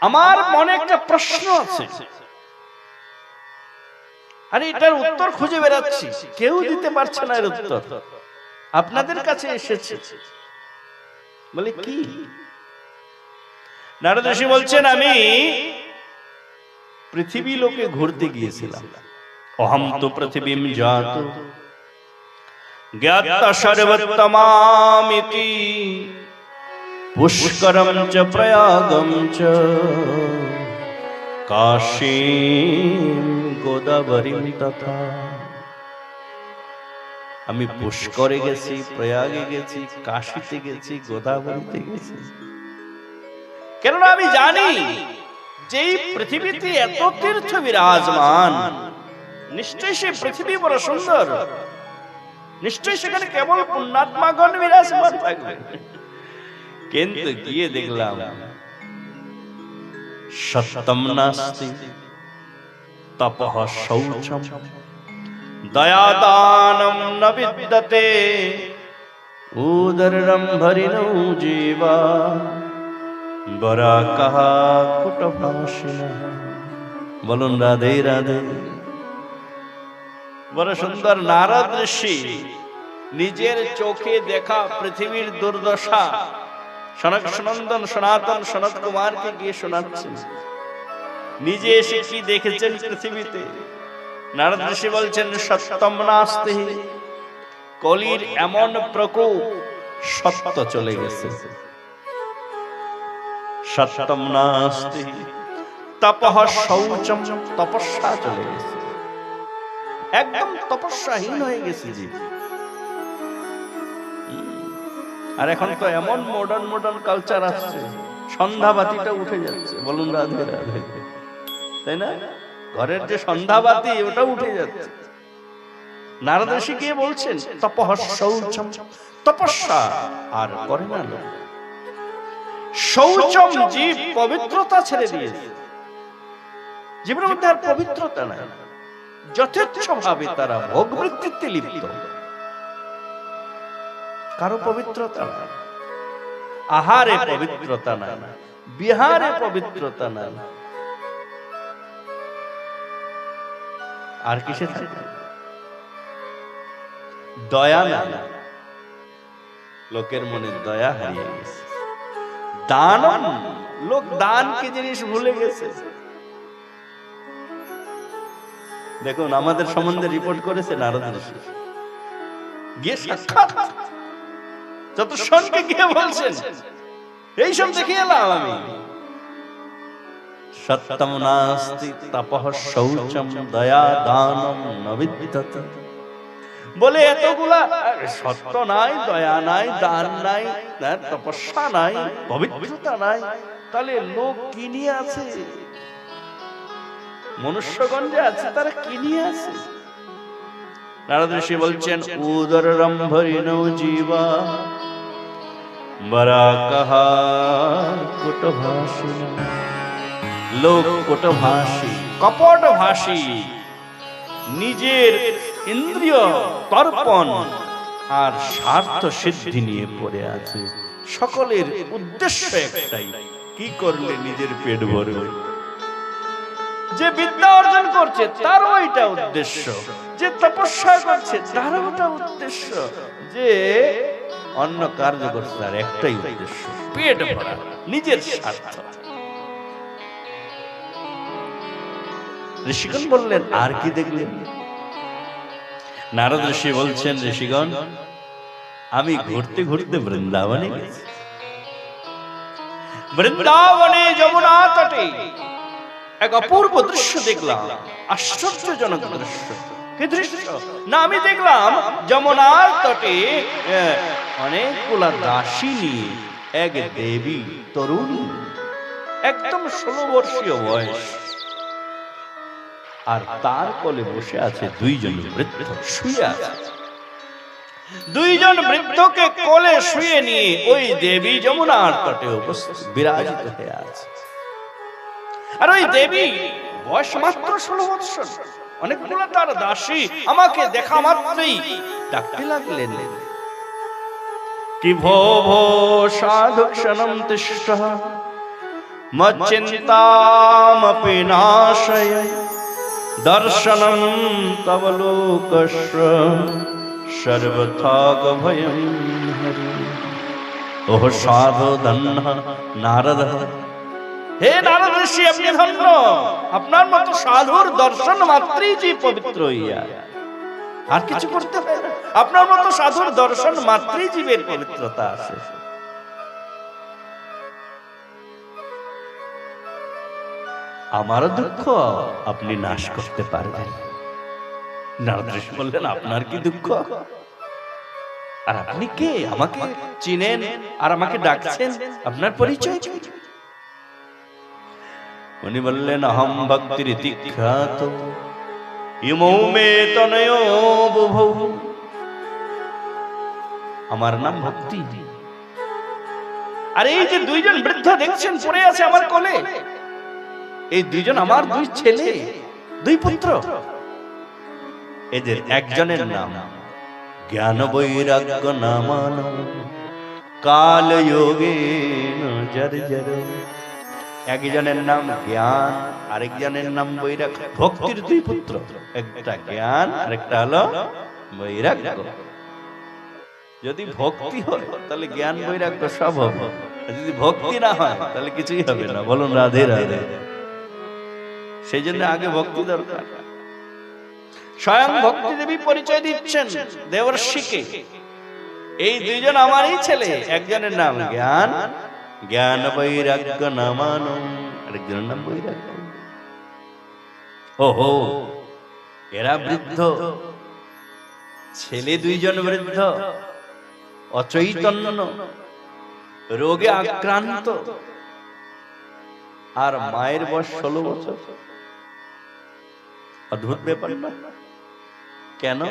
আমার মনে একটা প্রশ্ন আছে, আরে এটার উত্তর খুঁজে বেড়াচ্ছি, কেউ দিতে পারছে না এর উত্তর। আপনাদের কাছে এসেছে। বলে কি? নারদ ঋষি বলছেন, আমি পৃথিবী লোকে ঘুরতে গিয়েছিলাম। অহম তো পৃথিবীম জাত জ্ঞাত সর্বোত্তমামিতি পুষ্করম চ প্রয়াগম চ কাশীম গোদাবরীম তথা। আমি পুষ্করে গেছি, প্রয়াগে গেছি, কাশীতে গেছি, গোদাবরীতে গেছি। কেননা আমি জানি যে এই পৃথিবীতে এত তীর্থ বিরাজমান, নিশ্চয়ই সে পৃথিবী বড় সুন্দর, নিশ্চয়ই সেখানে কেবল পুণ্যাত্মাগণ বিরাজমান থাকবে। কিন্তু গিয়ে দেখলাম সত্যম নাস্তি তপঃ শৌচম দয়াদানম ন বিদ্যতে উদররম্ভরিণো জীবা বরাকাহ কুটভাষিণঃ। বলুন রাধে রাধে। বড় সুন্দর। নারদ ঋষি নিজের চোখে দেখা পৃথিবীর দুর্দশা সনক সনন্দন সনাতন সনত কুমারকে গিয়ে শোনাচ্ছেন। নিজে এসে কি দেখেছেন পৃথিবীতে? নারদ ঋষি বলছেন, সত্যম নাস্তি, কলির এমন প্রকোপ, সত্য চলে গেছে। সত্যম নাস্তি তপঃ শৌচম, তপস্যা চলে গেছে, একদম তপস্যাহীন হয়ে গেছে জীব। আর এখন তো এমন মডার্ন মডার্ন কালচার আসছে, সন্ধ্যাবাতিটা উঠে যাচ্ছে। বলুন রাধে রাধে, তাই না? ঘরের যে সন্ধ্যাবাতি ওটা উঠে যাচ্ছে। নারদ ঋষি কে বলছেন, তপঃ শৌচম, তপস্যা আর করে না লোক। শৌচম, জীব পবিত্রতা ছেড়ে দিয়েছে, জীবনের মধ্যে আর পবিত্রতা নাই। যথেচ্ছ ভাবে তারা ভোগ বৃত্তিতে লিপ্ত, কারো পবিত্রতা নাই, আহারে পবিত্রতা নাই, বিহারে পবিত্রতা নাই, আর কিসে থাকে? দয়া নাই, লোকের মনে দয়া হারিয়ে গেছে। দানম, লোক দান কি জিনিস ভুলে গেছে। দেখুন আমাদের সম্বন্ধে রিপোর্ট করেছে নারদ ঋষি, গিয়ে সাক্ষাৎ চতুষ্ষণকে গিয়ে বলছেন, এইসব দেখে এলাম আমি। সত্যম নাস্তি তপঃ শৌচম দয়া দানম ন বিদ্যতে। বলে এতগুলা সত্য নাই, দয়া নাই, দান নাই, তপস্যা নাই, পবিত্রতা নাই, তাহলে লোক কি নিয়ে আছে? মনুষ্যগণ যে আছে তারা কি নিয়ে আছে? নারদ ঋষি বলছেন, উদররম্ভরিণো জীবা বরাকাহ কুটভাষিণঃ। লোক কুটভাষী, কপটভাষী, নিজের ইন্দ্রিয় তর্পণ আর স্বার্থ সিদ্ধি নিয়ে পড়ে আছে। সকলের উদ্দেশ্য একটাই, কি করলে নিজের পেট ভরবে। যে বিদ্যা অর্জন করছে তারও এটা উদ্দেশ্য, যে তপস্যা করছে তারও ওটা উদ্দেশ্য, যে অন্য কার্য করছে তার একটাই উদ্দেশ্য, পেট ভরা, নিজের স্বার্থ। ঋষিগণ বললেন, আর কি দেখলেন? নারদ ঋষি বলছেন, ঋষিগণ, আমি ঘুরতে ঘুরতে বৃন্দাবনে গেছি। বৃন্দাবনে যমুনা তটে এক অপূর্ব দৃশ্য দেখলাম, আশ্চর্যজনক দৃশ্য। কি দৃশ্য? না, আমি দেখলাম যমুনার তটে অনেকগুলা দাসী নিয়ে এক দেবী তরুণী, একদম 16 বর্ষীয় বয়স, আর তার কোলে বসে আছে দুইজন বৃদ্ধ শুয়ে আছে। দুইজন বৃদ্ধকে কোলে শুয়ে নিয়ে ওই দেবী যমুনার তটে উপস্থিত বিরাজিত হয়ে আছে। আর ওই দেবী বয়স মাত্র 16 বৎসর। অনেকগুলো তার দাসী আমাকে দেখা মাত্রই ডাকতে লাগলেন, কি ভো ভো সাধু ক্ষণম তিষ্ঠ মচ্চিন্তামপি নাশয় দর্শনম তব লোকস্য সর্বথা ভয়ং হরি। ও সাধু ধন্য নারদ, হে নারদ ঋষি, আপনি ধন্য। আপনার মতো সাধুর দর্শন মাত্রই যে পবিত্র হইয়া, আর কিছু করতে হয় না। আপনার মতো সাধুর দর্শন মাত্রই জীবের পবিত্রতা আসে। আমার দুঃখ আপনি নাশ করতে পারবেন। নারদ ঋষি বললেন, আপনার কি দুঃখ? আর আপনি কে? আমাকে চিনেন আর আমাকে ডাকছেন? আপনার পরিচয় কি? উনি বললেন, অহম ভক্তির খ্যাত ইমৌ মে তনয়ো বুভৌ। আমার নাম ভক্তি। আর এই যে দুইজন বৃদ্ধ দেখছেন পড়ে আছে আমার কোলে, এই দুইজন আমার দুই ছেলে, দুই পুত্র। এদের একজনের নাম জ্ঞান বৈরাগ্য নামান কাল যোগে জর্জর। একজনের নাম জ্ঞান, আরেকজনের নাম বৈরাগ্য। ভক্তির দুই পুত্র, একটা জ্ঞান আর একটা হলো বৈরাগ্য। যদি ভক্তি হয় তাহলে জ্ঞান বৈরাগ্য সব হবে, যদি ভক্তি না হয় তাহলে কিছুই হবে না। বলুন রাধে রাধে। সেই জন্য আগে ভক্তি দরকার। স্বয়ং ভক্তি দেবী পরিচয় দিচ্ছেন দেবর্ষিকে, এই দুইজন আমারই ছেলে। একজনের নাম জ্ঞান, জ্ঞান বৈরাগ্য নামান, আরেকজনের নাম বৈরাগ্য। ওহো, এরা বৃদ্ধ, ছেলে দুইজন বৃদ্ধ, অচৈতন্য, রোগে আক্রান্ত, আর মায়ের বয়স 16 বছর। অদ্ভুত ব্যাপার না? কেন?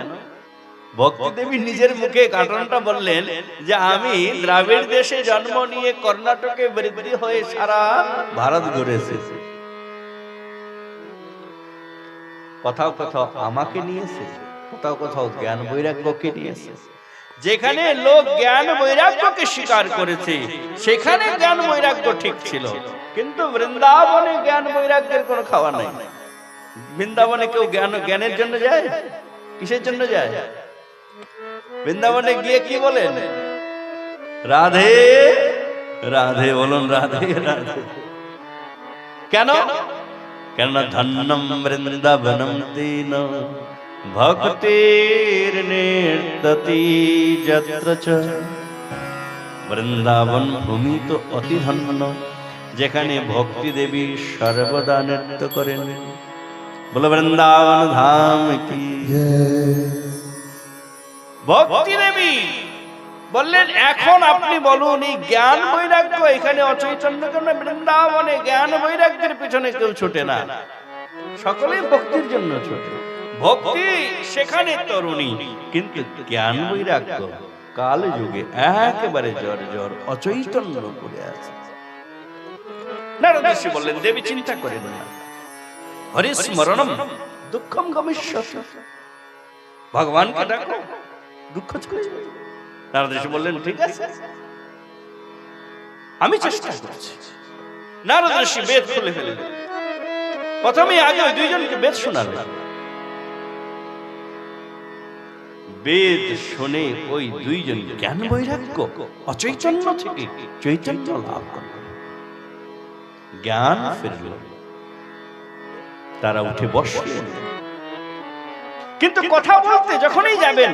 ভক্তি দেবী নিজের মুখে ঘটনাটা বললেন যে আমি দ্রাবিড় দেশে জন্ম নিয়ে কর্ণাটকে বৃদ্ধি হয়ে সারা ভারত ঘুরেছি। কোথাও কোথাও আমাকে নিয়েছে, কোথাও কোথাও জ্ঞান বৈরাগ্যকে নিয়েছে। যেখানে লোক জ্ঞান বৈরাগ্যকে স্বীকার করেছে সেখানে জ্ঞান বৈরাগ্য ঠিক ছিল, কিন্তু বৃন্দাবনে জ্ঞান বৈরাগ্যের কোনো খাওয়া নাই। বৃন্দাবনে কেউ জ্ঞানের জন্য যায়? কিসের জন্য যায়? বৃন্দাবনে গিয়ে কি বলেন? রাধে রাধে, বলুন রাধে রাধে। কেন? কেন? ধন্যম বৃন্দাবনম তেন ভক্তির নির্ততি যত্র চ। বৃন্দাবন ভূমি তো অতি ধন্য, যেখানে ভক্তি দেবী সর্বদা নৃত্য করেন। বলো বৃন্দাবন ধাম কি। ভক্তি দেবী বললেন, এখন আপনি বলুন, এই জ্ঞান বৈরাগ্য এখানে অচৈতন্য কেন? বৃন্দাবনে জ্ঞান বৈরাগ্যের পিছনে কেউ ছোটে না, সকলেই ভক্তির জন্য ছোটে। ভক্তি সেখানে তরুণী, কিন্তু জ্ঞান বৈরাগ্য কাল যুগে একেবারে জর্জর অচৈতন্য করে আছে। নারদ ঋষি বললেন, দেবী চিন্তা করেন না, হরিস্মরণম দুঃখম গমিষ্যতি। ভগবানকে ডাকো, দুঃখ চলে যাবে। নারদ ঋষি বললেন, ঠিক আছে, আমি চেষ্টা করছি। নারদ ঋষি বেদ খুলে ফেললেন। প্রথমে আগে ওই দুইজনকে বেদ শোনালেন। বেদ শুনে ওই দুইজন জ্ঞান বৈরাগ্য অচৈতন্য থেকে চৈতন্য লাভ করল, জ্ঞান ফিরল, তারা উঠে বসলেন। কিন্তু কথা বলতে যখনই যাবেন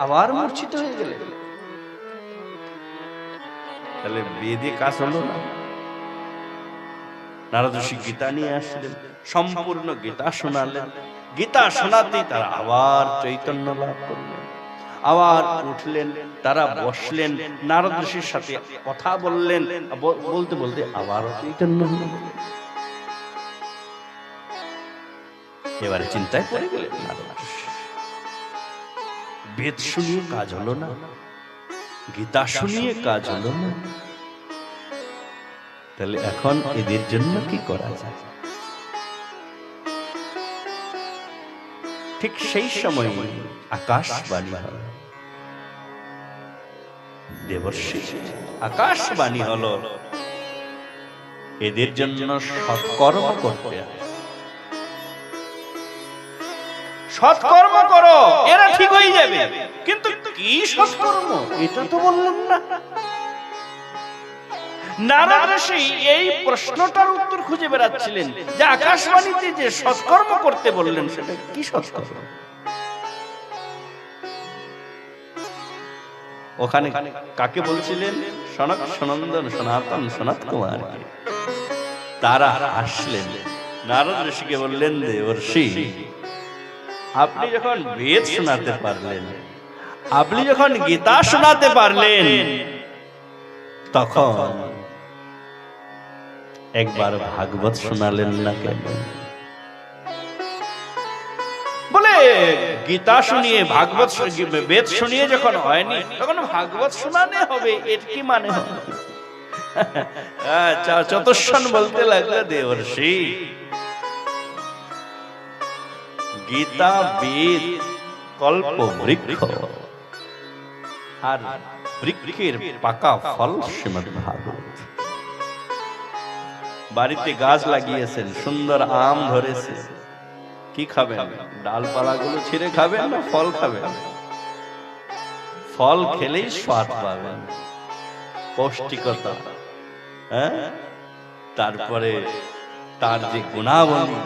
আবার মূর্ছিত হয়ে গেলেন। তাহলে বেদে কাজ হলো না। নারদ ঋষি গীতা নিয়ে আসলেন, সম্পূর্ণ গীতা শোনালেন। গীতা শোনাতেই তারা আবার চৈতন্য লাভ করলেন, আবার উঠলেন, তারা বসলেন, নারদ ঋষির সাথে কথা বললেন, বলতে বলতে আবার চৈতন্য হলেন। এবারে চিন্তায় পড়ে গেলেন নারদ ঋষি, বেদ শুনিয়ে কাজ হলো না, গীতা শুনিয়ে কাজ হলো না, তাহলে এখন এদের জন্য কি করা যায়? ঠিক সেই সময় আকাশবাণী হল, দেবর্ষি আকাশবাণী হলো, এদের জন্য সৎকর্ম করতে হবে, সৎকর্ম করো, এরা ঠিক হয়ে যাবে। কিন্তু কি সৎকর্ম এটা তো বললেন না। নারদ ঋষি এই প্রশ্নটার উত্তর খুঁজে বেড়াচ্ছিলেন যে আকাশবাণীতে যে সৎকর্ম করতে বললেন সেটা কি সৎকর্ম। ওখানে কাকে বলছিলেন? সনক সনন্দন সনাতন সনাত কুমারকে। তারা আসলেন, নারদ ঋষিকে বললেন, দেবর্ষি আপনি যখন বেদ শোনাতে পারলেন, আপনি যখন গীতা শোনাতে পারলেন, তখন একবার ভাগবত শোনালেন না কেন? বলে গীতা শুনিয়ে ভাগবত বেদ শুনিয়ে যখন হয়নি, তখন ভাগবত শোনানে হবে, এর কি মানে হবে? চতুষ্ষণ বলতে লাগলো, দেবর্ষি গীতা বেদ কল্প বৃক্ষ, আর বৃক্ষের পাকা ফল শ্রীমদ্ ভাগবত। বাড়িতে গাছ লাগিয়েছেন, সুন্দর আম ধরেছে, কি খাবেন? ডালপালাগুলো ছিঁড়ে খাবেন না ফল খাবেন? ফল খেলেই স্বাদ পাবেন, পৌষ্টিকতা, তারপরে তার যে গুণাবলী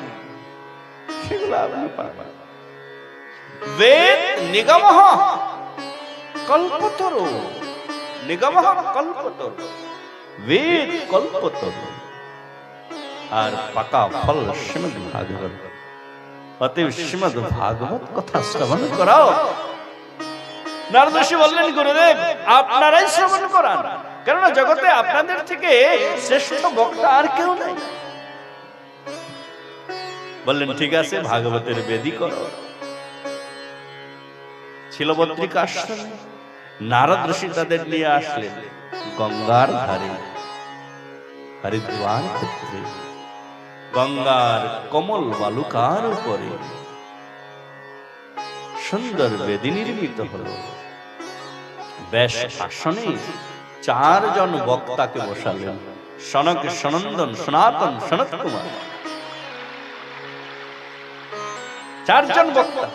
সেগুলো আপনি পাবেন। বেদ নিগমঃ কল্পতরু, নিগমঃ কল্পতরু, বেদ কল্পতরু, আর পাকা ফল শ্রীমদ্ ভাগবত। অতএব শ্রীমদ্ ভাগবত কথা শ্রবণ করাও। নারদ ঋষি বললেন, গুরুদেব আপনারাই শ্রবণ করান, কেননা জগতে আপনাদের থেকে শ্রেষ্ঠ বক্তা আর কেউ নাই। বললেন ঠিক আছে, ভাগবতের বেদী করো। ছিল বদ্রিকা আশ্রমে, নারদ ঋষি তাদের নিয়ে আসলেন গঙ্গার ধারে, হরিদ্বার ক্ষেত্রে, গঙ্গার কমল বালুকার উপরে সুন্দর বেদী নির্মিত হল। বেশ আসনে 4 জন বক্তাকে বসালেন, সনক সনন্দন সনাতন সনত কুমার, 4 জন বক্তা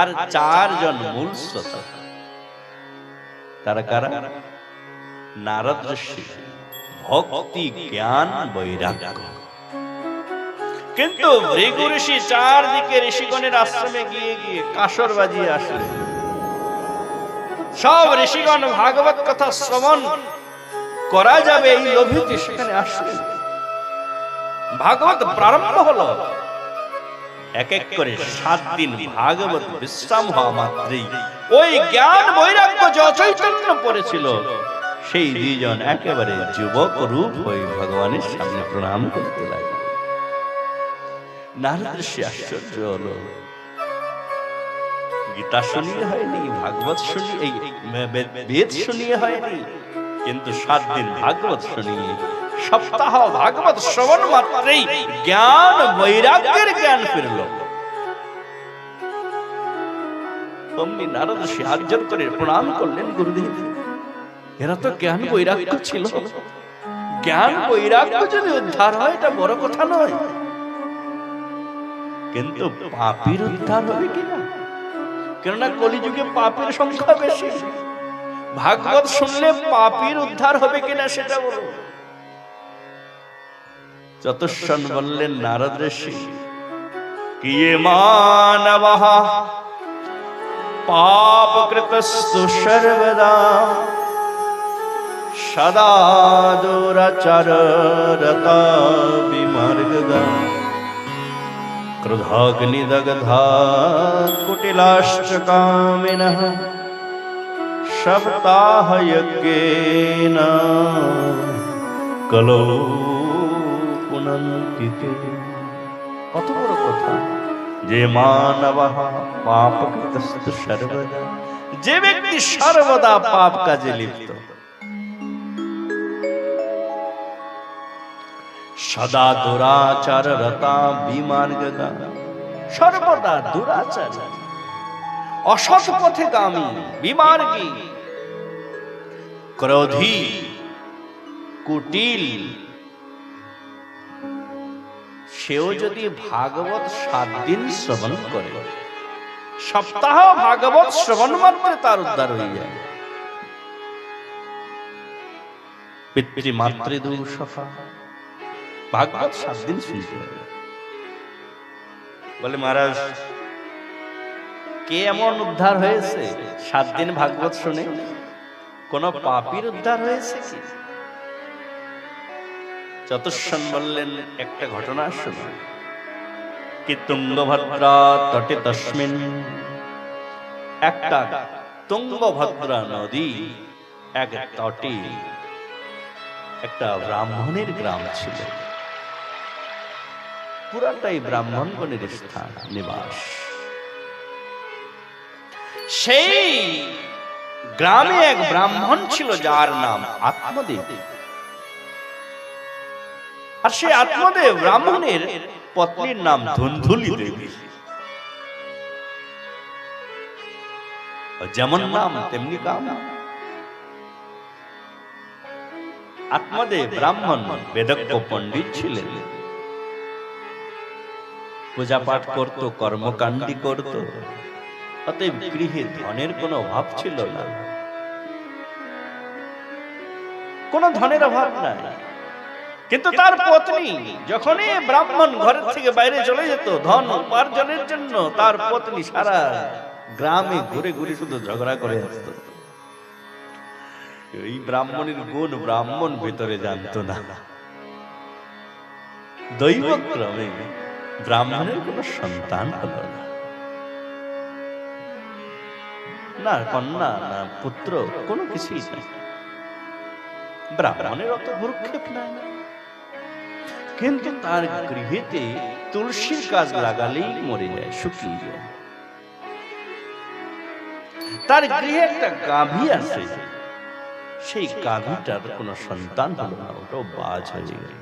আর 4 জন মূল শ্রোতা। তারা কারা? নারদ ঋষি, ভক্তি জ্ঞান বৈরাগ্য। কিন্তু ভৃগু ঋষি 4 দিকে ঋষিগণের আশ্রমে গিয়ে গিয়ে কাসর বাজিয়ে আসলেন। সব ঋষিগণ ভাগবত কথা শ্রবণ করা যাবে এই লোভীতে সেখানে আসলেন। ভাগবত প্রারম্ভ হলো, এক এক করে 7 দিন ভাগবত বিশ্রাম হওয়া মাত্রই ওই জ্ঞান বৈরাগ্য যে চৈতন্য পড়েছিল, সেই 2 জন একেবারে যুবক রূপ হয়ে ভগবানের সামনে প্রণাম করতে লাগলেন। নারদ ঋষি আশ্চর্য হলো, গীতা শুনিয়ে হয়নি, ভাগবত শুনিয়ে, এই বেদ শুনিয়ে হয়নি, কিন্তু 7 দিন ভাগবত শুনিয়ে, সপ্তাহ ভাগবত শ্রবণ মাত্রই জ্ঞান বৈরাগ্যের জ্ঞান ফিরল। অমনি নারদ ঋষি হাত জোড় করে প্রণাম করলেন, গুরুদেব এরা তো জ্ঞান বৈরাগ্য ছিল, জ্ঞান বৈরাগ্য যদি উদ্ধার হয় এটা বড় কথা নয়, কিন্তু পাপীর উদ্ধার হবে কিনা? কেননা কলিযুগে পাপীর সংখ্যা বেশি। ভাগবত শুনলে পাপীর উদ্ধার হবে কিনা সেটা বলো। চতুষ্ষণ বললেন, নারদ ঋষি কিয়ে মানবঃ পাপকৃতস্তু সর্বদা সদা দুরাচাররতা বিমার্গগা ক্রোধাগ্নিদগ্ধা কুটিলাশ্চ কামিনঃ সপ্তাহ যজ্ঞেন কলৌ পুনন্তি তে। কত বড় কথা, যে মানবঃ পাপকৃতস্তু সর্বদা, যে ব্যক্তি সর্বদা পাপ কাজে লিপ্ত, সদা দুরাচার রতা বিমার্গগা, সর্বদা দুরাচার অসৎ পথে গামী বিমার্গী, ক্রোধী কুটিল, সেও যদি ভাগবত 7 দিন শ্রবণ করে, সপ্তাহ ভাগবত শ্রবণ মাত্রে তার উদ্ধার হয়ে যায়। পিতৃমাতৃ দুঃসফা, ভাগবত 7 দিন শুনতে হবে। বলে মহারাজ, কে এমন উদ্ধার হয়েছে 7 দিন ভাগবত শুনে? কোন পাপীর উদ্ধার হয়েছে কি? চতুষ্ষণ বললেন, একটা ঘটনা শুনো। কি তুঙ্গভদ্রা তটে তস্মিন, একটা তুঙ্গভদ্রা নদী এক তটে একটা ব্রাহ্মণের গ্রাম ছিল। পুরাটাই ব্রাহ্মণগণের স্থান, নিবাস। সেই গ্রামে এক ব্রাহ্মণ ছিল যার নাম আত্মদেব। আর সেই আত্মদেব ব্রাহ্মণের পত্নীর নাম ধুন্ধুলি দেবী। যেমন নাম তেমনি কাম। আত্মদেব ব্রাহ্মণ, বেদজ্ঞ পণ্ডিত ছিলেন। পূজা পাঠ করত, কর্মকাণ্ডি করত। অতএব গৃহে ধনের কোনো অভাব ছিল না, কোনো ধনের অভাব নাই। কিন্তু তার পত্নী যখনই ব্রাহ্মণ ঘরের থেকে বাইরে চলে যেত ধন উপার্জনের জন্য, তার পত্নী সারা গ্রামে ঘুরে ঘুরে শুধু ঝগড়া করে আসত। এই ব্রাহ্মণের গুণ ব্রাহ্মণ ভেতরে জানত না। দৈবক্রমে ব্রাহ্মণের কোনো সন্তান হলো না, না কন্যা না পুত্র, কোনো কিছুই নাই। ব্রাহ্মণের অত ভ্রুক্ষেপ নাই। কিন্তু তার গৃহেতে তুলসীর গাছ লাগালেই মরে যায়, শুকিয়ে যায়। তার গৃহে একটা গাভী আছে, সেই গাভীটার কোনো সন্তান হলো না, ওটাও বাজ হয়ে গেল।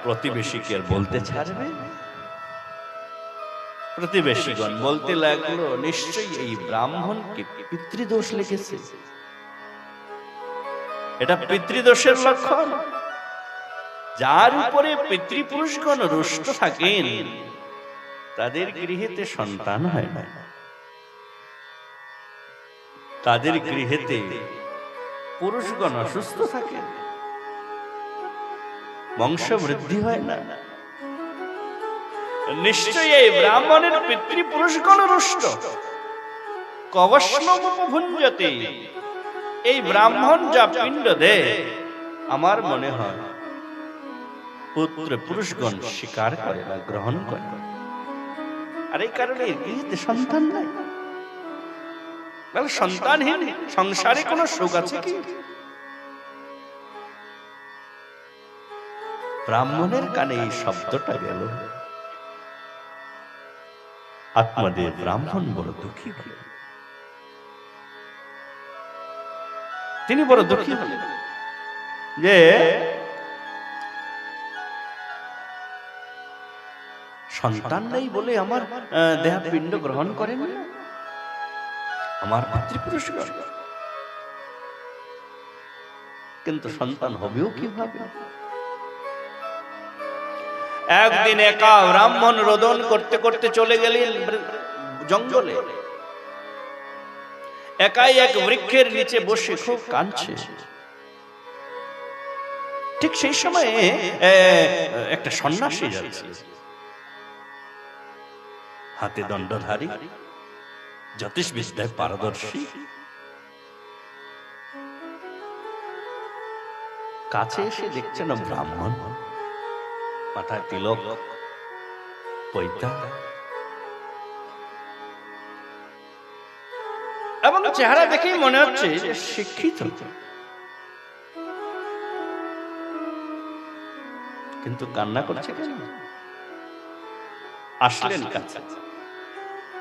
প্রতিবেশীকে আর বলতে ছাড়বে? প্রতিবেশীগণ বলতে লাগলো, নিশ্চয়ই এই ব্রাহ্মণকে পিতৃদোষ লেগেছে, এটা পিতৃদোষের লক্ষণ। যার উপরে পিতৃপুরুষগণ রুষ্ট থাকেন তাদের গৃহেতে সন্তান হয় না, তাদের গৃহেতে পুরুষগণ অসুস্থ থাকেন, বংশ বৃদ্ধি হয় না। নিশ্চয়ই এই ব্রাহ্মণের পিতৃপুরুষগণ রুষ্ট। কবস্নমুপভুঞ্জতে, এই ব্রাহ্মণ যা পিণ্ড দেয় আমার মনে হয় পুত্র পুরুষগণ স্বীকার করে না, গ্রহণ করে। আর এই কারণে গৃহেতে সন্তান নাই। সন্তানহীন সংসারে কোনো সুখ আছে কি? ব্রাহ্মণের কানে এই শব্দটা গেল। আত্মদেব ব্রাহ্মণ বড় দুঃখী হলেন। তিনি বড় দুঃখী হলেন যে সন্তান নেই বলে আমার দেহপিণ্ড গ্রহণ করেন না আমার পিতৃপুরুষগণ, কিন্তু সন্তান হবেও কিভাবে? একদিন একা ব্রাহ্মণ রোদন করতে করতে চলে গেলেন জঙ্গলে। একাই এক বৃক্ষের নিচে বসে খুব কাঁদছে। ঠিক সেই সময়ে একটা সন্ন্যাসী যাচ্ছে, হাতে দণ্ডধারী, জ্যোতিষ বিদ্যায় পারদর্শী, কাছে এসে দেখছেন ব্রাহ্মণ, মাথায় তিলক, পৈতা, এবং চেহারা দেখেই মনে হচ্ছে যে শিক্ষিত, কিন্তু কান্না করছে কেন? আসলেন কাছে,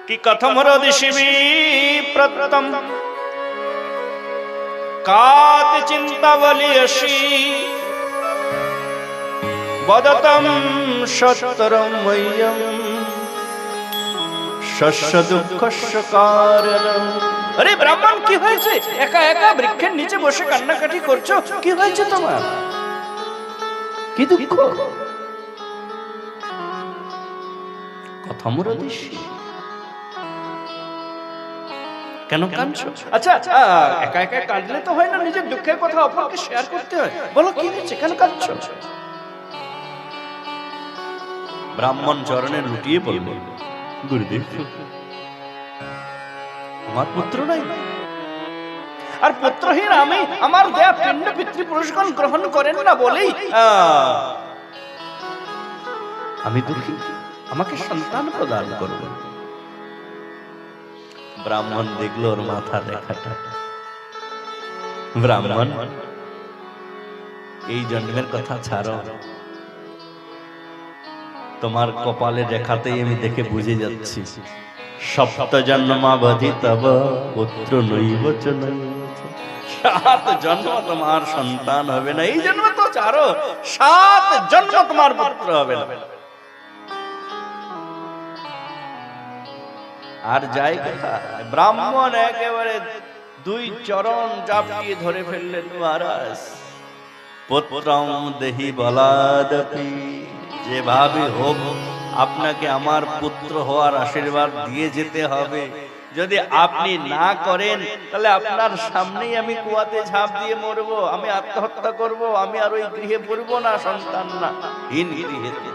কি কথম রদিশিবি প্রতম কাত চিন্তাবলিয়সি বদতম সত্তরম মহ্যম শস্য দুঃখস্য কারণম। আরে ব্রাহ্মণ, কি হয়েছে? একা একা বৃক্ষের নিচে বসে কান্নাকাটি করছো, কি হয়েছে তোমার? কি দুঃখ? কথম রদিশি, কেন কাঁদছো? আচ্ছা, একা একা কাঁদলে তো হয় না, নিজের দুঃখের কথা অপরকে শেয়ার করতে হয়। বলো কি হয়েছে, কেন কাঁদছো? ব্রাহ্মণ চরণে লুটিয়ে বলল, গুরুদেব, আমার পুত্র নাই, আর পুত্রহীন আমি, আমার দেয়া পিণ্ড পিতৃপুরুষগণ গ্রহণ করেন না বলেই আমি দুঃখী, আমাকে সন্তান প্রদান করবেন। ব্রাহ্মণ দেখলো ওর মাথা দেখাটা, ব্রাহ্মণ, এই জন্মের কথা ছাড়ো, তোমার কপালে রেখাতেই আমি দেখে বুঝে যাচ্ছি, সপ্ত জন্মাবধি তব পুত্র নৈব চ নৈব চ। 7 জন্ম তোমার সন্তান হবে না, এই জন্ম তো ছাড়ো, 7 জন্ম তোমার পুত্র হবে না। আর যাই কথা, ব্রাহ্মণ একেবারে 2 চরণ চাপিয়ে ধরে ফেললেন, মহারাজ, পুত্রম দেহি বলাদপি, যেভাবে হোক আপনাকে আমার পুত্র হওয়ার আশীর্বাদ দিয়ে যেতে হবে। যদি আপনি না করেন তাহলে আপনার সামনেই আমি কুয়াতে ঝাঁপ দিয়ে মরবো, আমি আত্মহত্যা করব, আমি আর ওই গৃহে পড়ব না, সন্তান না, হীন গৃহেতে।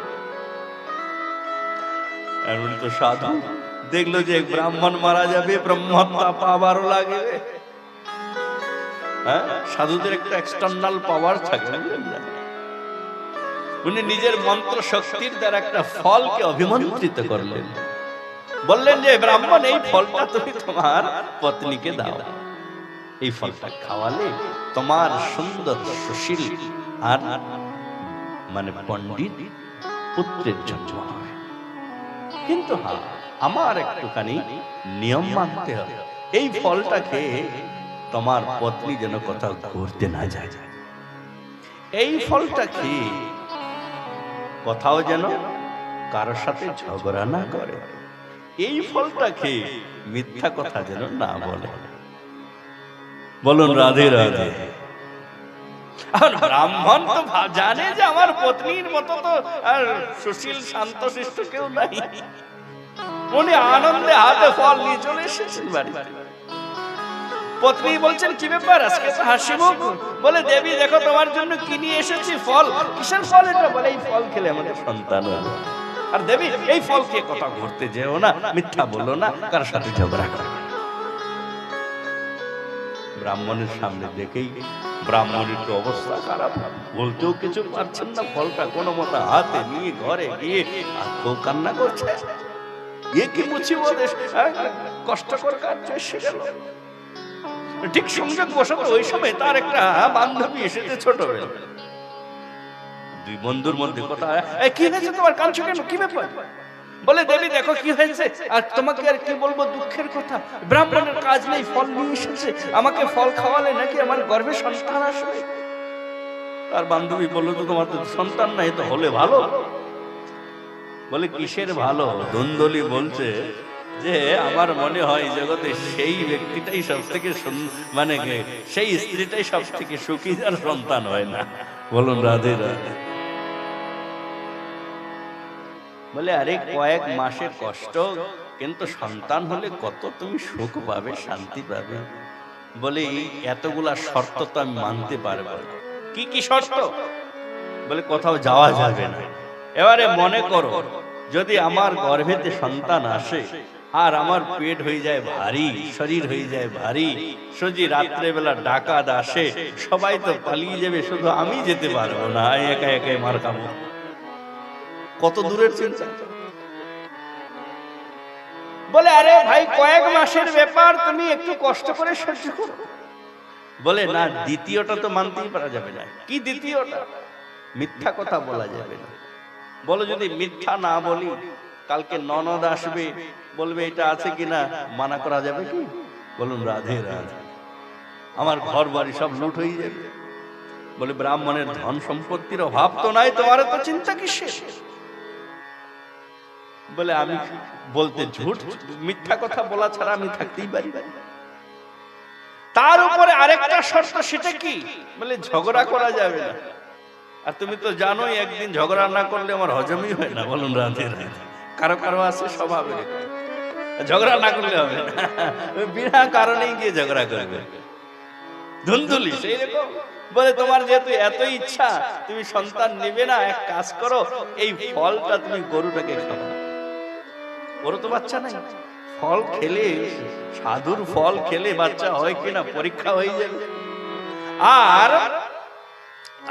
এমন তো সাধু দেখলো যে ব্রাহ্মণ মারা যাবে, ব্রহ্মত্তা পাওয়ারও লাগবে। হ্যাঁ, সাধুদের একটা এক্সটার্নাল পাওয়ার থাকে, উনি নিজের মন্ত্র শক্তির দ্বারা একটা ফলকে অভিমন্ত্রিত করলেন, বললেন যে ব্রাহ্মণ, এই ফলটা তুমি তোমার পত্নীকে দাও, এই ফলটা খাওয়ালে তোমার সুন্দর সুশীল আর মানে পণ্ডিত পুত্রের জন্ম হবে। কিন্তু হ্যাঁ, আমার একটুখানি নিয়ম মানতে হবে, এই ফলটা খেয়ে তোমার পত্নী যেন কোথাও ঘুরতে না যায়, এই ফলটা খেয়ে কোথাও যেন কারোর সাথে ঝগড়া না করে, এই ফলটা খেয়ে মিথ্যা কথা যেন না বলে। বলুন রাধে রাধে। আর ব্রাহ্মণ তো জানে যে আমার পত্নীর মতো তো আর সুশীল শান্তশিষ্ট কেউ নাই, উনি আনন্দে হাতে ফল নিয়ে চলে এসেছেন বাড়িতে। পত্নী বলছেন, কি ব্যাপার, আজকে তো হাসি মুখ? বলে, দেবী দেখো তোমার জন্য কি নিয়ে এসেছি, ফল। কিসের ফল এটা? বলে, এই ফল খেলে আমাদের সন্তান হবে। আর দেবী, এই ফল খেয়ে কোথাও ঘুরতে যেও না, মিথ্যা বলো না, কারোর সাথে ঝগড়া করো। ব্রাহ্মণের সামনে দেখেই ব্রাহ্মণের তো অবস্থা খারাপ, বলতেও কিছু পারছেন না, ফলটা কোনো মতো হাতে নিয়ে ঘরে গিয়ে কেউ কান্না করছে, এ কি মুছিবত, কষ্টকর কাজ এসে গেল। ঠিক সংযোগ বসত ওই সময় তার একটা বান্ধবী এসেছে ছোটবেলা, 2 বন্ধুর মধ্যে কথা, কি হয়েছে তোমার, কাঁদছো কেন, কি ব্যাপার? বলে, দেবী দেখো কি হয়েছে, আর তোমাকে আর কি বলবো দুঃখের কথা, ব্রাহ্মণের কাজ নেই, ফল নিয়ে এসেছে, আমাকে ফল খাওয়ালে নাকি আমার গর্ভে সন্তান আসবে। আর বান্ধবী বললো, তো তোমার তো সন্তান নাই, তো হলে ভালো। বলে, কিসের ভালো? ধুন্দলি বলছে যে আমার মনে হয় জগতে সেই ব্যক্তিটাই সব থেকে মানে সেই স্ত্রীটাই সব থেকে সুখী যার সন্তান হয় না। বলুন রাধে রাধে। বলে, আরে কয়েক মাসের কষ্ট, কিন্তু সন্তান হলে কত তুমি সুখ পাবে, শান্তি পাবে। বলে, এতগুলা শর্ত তো আমি মানতে পারবো। কি কি শর্ত? বলে, কোথাও যাওয়া যাবে না। এবারে মনে করো, যদি আমার গর্ভেতে সন্তান আসে আর আমার পেট হয়ে যায় ভারী, শরীর হয়ে যায় ভারী। সোজি রাত্রে বেলা ডাকাত আসে, সবাই তো পালিয়ে যাবে, শুধু আমি যেতে পারবো না, একা একাই মার খাবো। কত দূরের চিন্তা। বলে আরে ভাই, কয়েক মাসের ব্যাপার, তুমি একটু কষ্ট করে সহ্য করো। বলে না, দ্বিতীয়টা তো মানতেই পারা যাবে না। কি দ্বিতীয়টা? মিথ্যা কথা বলা যাবে না। বলো যদি মিথ্যা না বলি, কালকে ননদ আসবে, বলবে এটা আছে কিনা, মানা করা যাবে কি? বলুন রাধে রাধে। আমার ঘর বাড়ি সব লুট হয়ে যাবে। বলে ব্রাহ্মণের ধন সম্পত্তির অভাব তো নাই, তোমার তো চিন্তা কিসের? বলে আমি বলতে ঝুট, মিথ্যা কথা বলা ছাড়া আমি থাকতেই পারি না। তার উপরে আরেকটা শর্ত, সেটা কি? বলে ঝগড়া করা যাবে না। আর তুমি তো জানোই, একদিন ঝগড়া না করলে আমার হজমই হয় না। বলুন রাধে রাধে। কারো কারো আছে স্বভাবে ঝগড়া না করলে হবে না, বিনা কারণেই গিয়ে ঝগড়া করবে, ধুন্দুলি সেই রকম। বলে তোমার যেহেতু এত ইচ্ছা, তুমি সন্তান নেবে না, এক কাজ করো, এই ফলটা তুমি গরুটাকে খাও। গরু তো বাচ্চা নাই, ফল খেলে, সাধুর ফল খেলে বাচ্চা হয় কিনা পরীক্ষা হয়ে যাবে। আর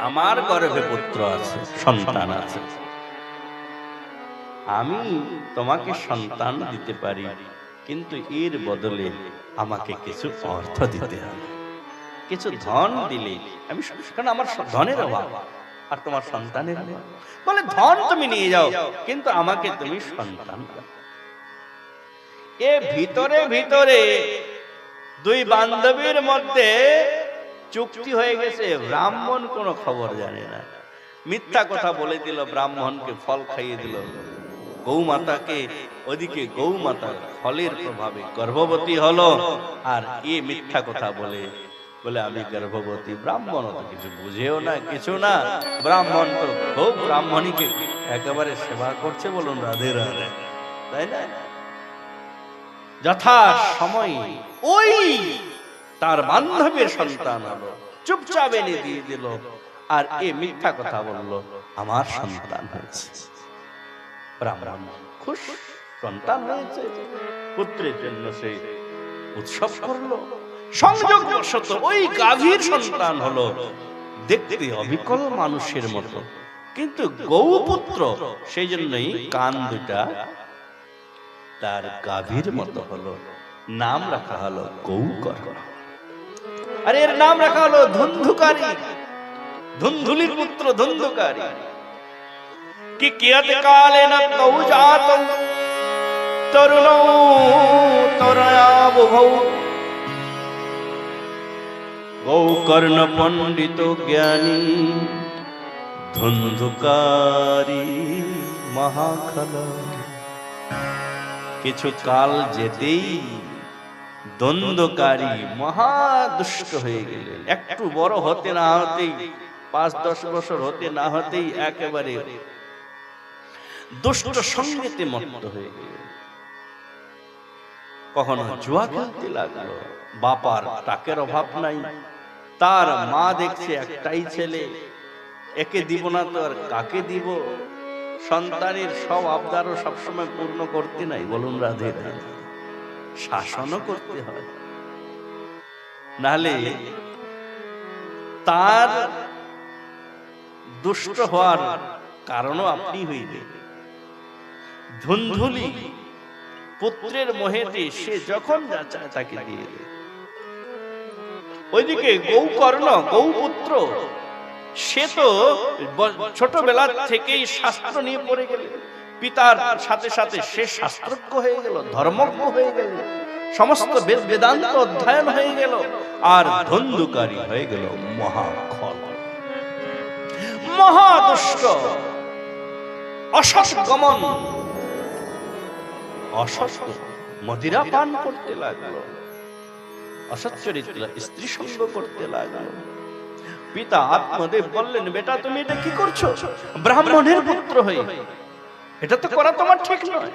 আমার গর্ভে পুত্র আছে, সন্তান আছে, আমি তোমাকে সন্তান দিতে পারি, কিন্তু এর বদলে আমাকে কিছু অর্থ দিতে হবে, কিছু ধন দিলে আমি, কারণ আমার ধনের অভাব আর তোমার সন্তানের অভাব। বলে ধন তুমি নিয়ে যাও, কিন্তু আমাকে তুমি সন্তান দাও। এ ভিতরে ভিতরে দুই বান্ধবীর মধ্যে চুক্তি হয়ে গেছে। ব্রাহ্মণ কোনো খবর জানে না, মিথ্যা কথা বলে দিল, ব্রাহ্মণকে ফল খাইয়ে দিল। গৌমাতাকে, ওদিকে গৌমাতা ফলের প্রভাবে গর্ভবতী হলো, আর এ মিথ্যা কথা বলে আমি গর্ভবতী। ব্রাহ্মণ তো কিছু বুঝেও না, কিছু না। ব্রাহ্মণ তো খুব ব্রাহ্মণীকে একেবারে সেবা করছে। বলুন রাধে রাধে, তাই না? যথা সময় ওই তার বান্ধবীর সন্তান হলো, চুপচাপ এনে দিয়ে দিল, আর এ মিথ্যা কথা বলল আমার সন্তান হয়েছে। ব্রাহ্মণ খুশ, সন্তান হয়েছে, পুত্রের জন্য সে উৎসব করলো। সংযোগ বশত ওই গাভীর সন্তান হলো, দেখতে অবিকল মানুষের মতো, কিন্তু গৌপুত্র, সেই জন্যই কান দুটা তার গাভীর মতো হলো। নাম রাখা হলো গৌকর্ণ। আর এর নাম রাখা হলো ধুন্ধুকারী, ধুন্ধুলির পুত্র ধুন্ধুকারী। কি কিয়ত কালেন তৌ জাতং তরুণৌ তরয়া বুভৌ গৌকর্ণ পণ্ডিত জ্ঞানী ধুন্ধুকারী মহাখলা। কিছু কাল যেতেই দ্বন্দ্বকারী মহা দুষ্ট হয়ে গেলেন। একটু বড় হতে না হতেই, 5-10 বছর হতে না হতেই একেবারে দুষ্ট সঙ্গীতে মত্ত হয়ে গেল। কখনো জুয়া খেলতে লাগলো, বাপার টাকের অভাব নাই, তার মা দেখছে একটাই ছেলে, একে দিব না তো আর কাকে দিব। সন্তানের সব আবদারও সবসময় পূর্ণ করতে নাই। বলুন রাধে রাধে। শাসনও করতে হয়, নাহলে তার দুষ্ট হওয়ার কারণও আপনি হইবে। ধুন্ধুলি পুত্রের মোহেতে সে যখন যা চায় তাকে দিয়ে দেয়। ওইদিকে গৌকর্ণ, গৌপুত্র, সে তো ছোটবেলা থেকেই শাস্ত্র নিয়ে পড়ে গেল, পিতার সাথে সাথে সে শাস্ত্রজ্ঞ হয়ে গেল, ধর্মজ্ঞ হয়ে গেল, সমস্ত বেদ বেদান্ত অধ্যয়ন হয়ে গেল, আর ধুন্ধুকারী হয়ে গেল মহাখল, মহাদুষ্ট, অসৎ গমন, অসৎ মদিরা পান করতে লাগলো, অসৎ চরিত্র স্ত্রী সঙ্গ করতে লাগলো। পিতা আত্মদেব বললেন, বেটা তুমি এটা কি করছো? ব্রাহ্মণের পুত্র হয়ে এটা তো করা তোমার ঠিক নয়।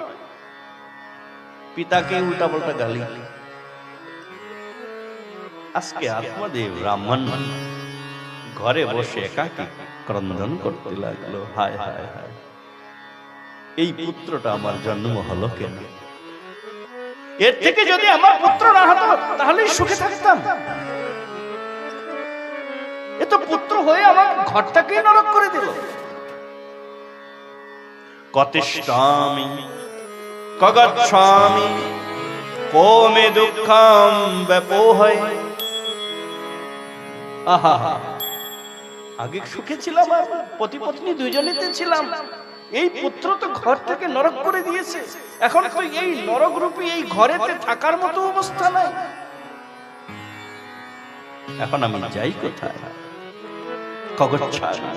পিতাকে উল্টা পাল্টা গালি। আজকে আত্মদেব ব্রাহ্মণ ঘরে বসে একাকী ক্রন্দন করতে লাগলো, হায় হায় হায়, এই পুত্রটা আমার জন্ম হলো কেন? এর থেকে যদি আমার পুত্র না হতো তাহলেই সুখে থাকতাম। এ তো পুত্র হয়ে আমার ঘরটাকেই নরক করে দিল। কতিষ্ঠামি কগচ্ছামি কো মে দুঃখম ব্যপোহয়। আহা, আগে সুখে ছিলাম, পতি পত্নী দুইজনেতে ছিলাম, এই পুত্র তো ঘর থেকে নরক করে দিয়েছে। এখন তো এই নরক রূপী এই ঘরেতে থাকার মতো অবস্থা নাই। এখন আমি যাই কোথায়? কগচ্ছামি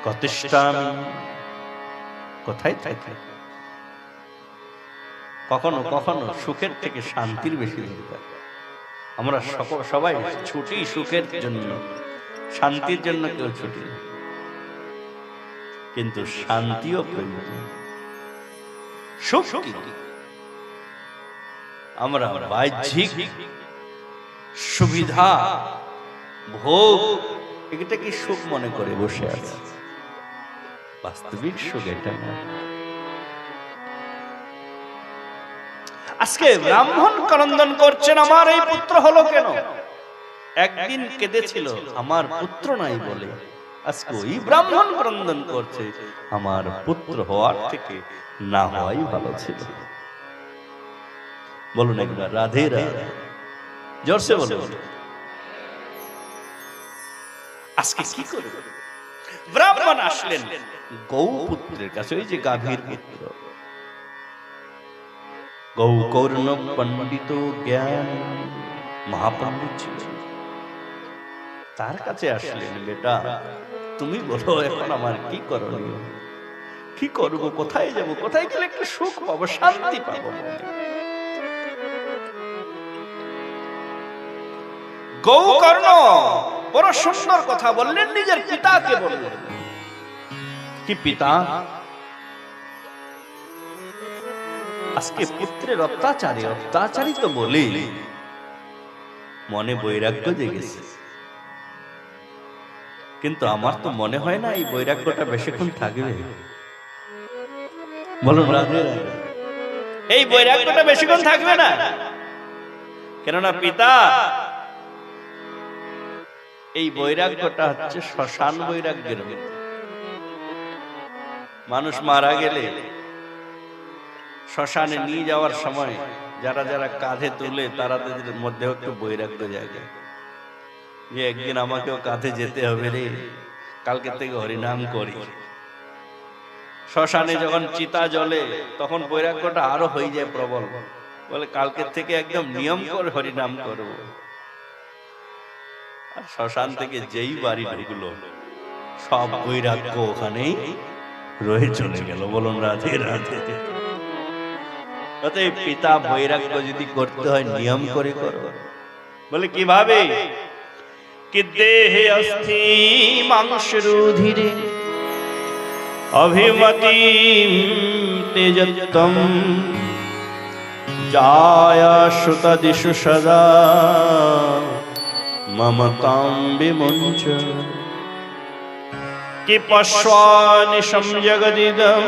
কতিষ্ঠামি, কোথায় থাকি? কখনো কখনো সুখের থেকে শান্তির বেশি দরকার। আমরা সবাই ছুটি সুখের জন্য, শান্তির জন্য কেউ ছুটি না, কিন্তু শান্তিও প্রয়োজন। সুখ কি? আমরা বাহ্যিক সুবিধা ভোগ এটাকে সুখ মনে করে বসে আছে। বাস্তবিক সুখ এটা না। আজকে ব্রাহ্মণ ক্রন্দন করছেন, আমার এই পুত্র হলো কেন? একদিন কেঁদেছিল আমার পুত্র নাই বলে, আজকে ওই ব্রাহ্মণ ক্রন্দন করছে আমার পুত্র হওয়ার থেকে না হওয়াই ভালো ছিল। বলুন একবার রাধে রাধে, জোরসে বলুন। আজকে কি করবে? ব্রাহ্মণ আসলেন গৌপুত্রের কাছে, ওই যে গাভীর পুত্র গৌকর্ণ পণ্ডিত জ্ঞান মহাপণ্ডিত ছিল, তার কাছে আসলেন। বেটা তুমি বলো এখন আমার কি করণীয়, কি করবো, কোথায় যাব, কোথায় গেলে একটু সুখ পাবো, শান্তি পাবো? গৌকর্ণ বড় সুন্দর কথা বললেন, নিজের পিতাকে বললেন। কি পিতা, আজকে পুত্রের অত্যাচারী তো বলি, মনে বৈরাগ্য জেগেছে, কিন্তু আমার তো মনে হয় না এই বৈরাগ্যটা বেশিক্ষণ থাকবে। বলুন রাধে রাধে, এই বৈরাগ্যটা বেশিক্ষণ থাকবে না। কেননা পিতা, এই বৈরাগ্যটা হচ্ছে শ্মশান বৈরাগ্যের মতো। মানুষ মারা গেলে শ্মশানে নিয়ে যাওয়ার সময় যারা যারা কাঁধে তুলে তাদের মধ্যে একটু বৈরাগ্য জাগে, যে একদিন আমাকেও কাঁধে যেতে হবে রে, কালকে থেকে হরিনাম করি। শ্মশানে যখন চিতা জ্বলে তখন বৈরাগ্যটা আরো হয়ে যায় প্রবল, বলে কালকে থেকে একদম নিয়ম করে হরিনাম করব। আর শ্মশান থেকে যেই বাড়ি ঢুকলো সব বৈরাগ্য ওখানেই রয়ে চলে গেল। বলুন রাধে রাধে। অতএব পিতা, বৈরাগ্য যদি করতে হয় নিয়ম করে করো। বলে কিভাবে? कि देह अस्थि मांस रुधिरे अभिमति तेजत्वं जाया श्रुत दिशु सदा ममतां विमुञ्च कि पश्वानिशं जगदिदं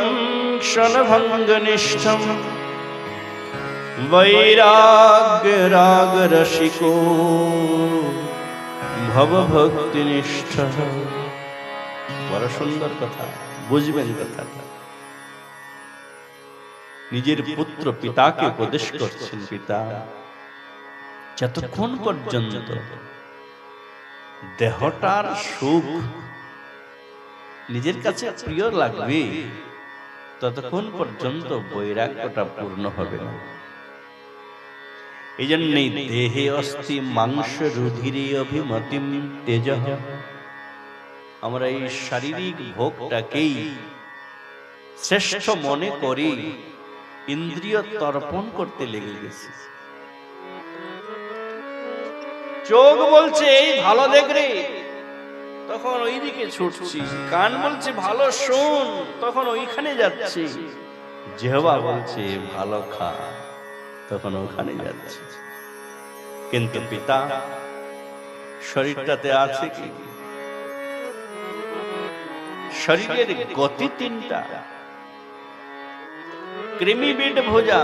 क्षणभङ्गनिष्ठं वैराग्य राग रसिको ভব ভক্তি নিষ্ঠা। বড় সুন্দর কথা, বুঝবেন কথাটা। নিজের পুত্র পিতাকে উপদেশ করছেন, পিতা যতক্ষণ পর্যন্ত দেহটার সুখ নিজের কাছে প্রিয় লাগবে ততক্ষণ পর্যন্ত বৈরাগ্যটা পূর্ণ হবে না। এই জন্যই দেহে অস্থি মাংস রুধিরে অভিমতিম তেজ, আমরা এই শারীরিক ভোগটাকেই শ্রেষ্ঠ মনে করি, ইন্দ্রিয় তর্পণ করতে লেগে গেছি। চোখ বলছে এই ভালো দেখ রে, তখন ওইদিকে ছুটছি। কান বলছে ভালো শোন, তখন ওইখানে যাচ্ছি। জিহ্বা বলছে ভালো খা, তখন ওখানে যাচ্ছে। কিন্তু পিতা, শরীরটাতে আছে কি? শরীরের গতি তিনটা। কৃমিবিড ভোজা,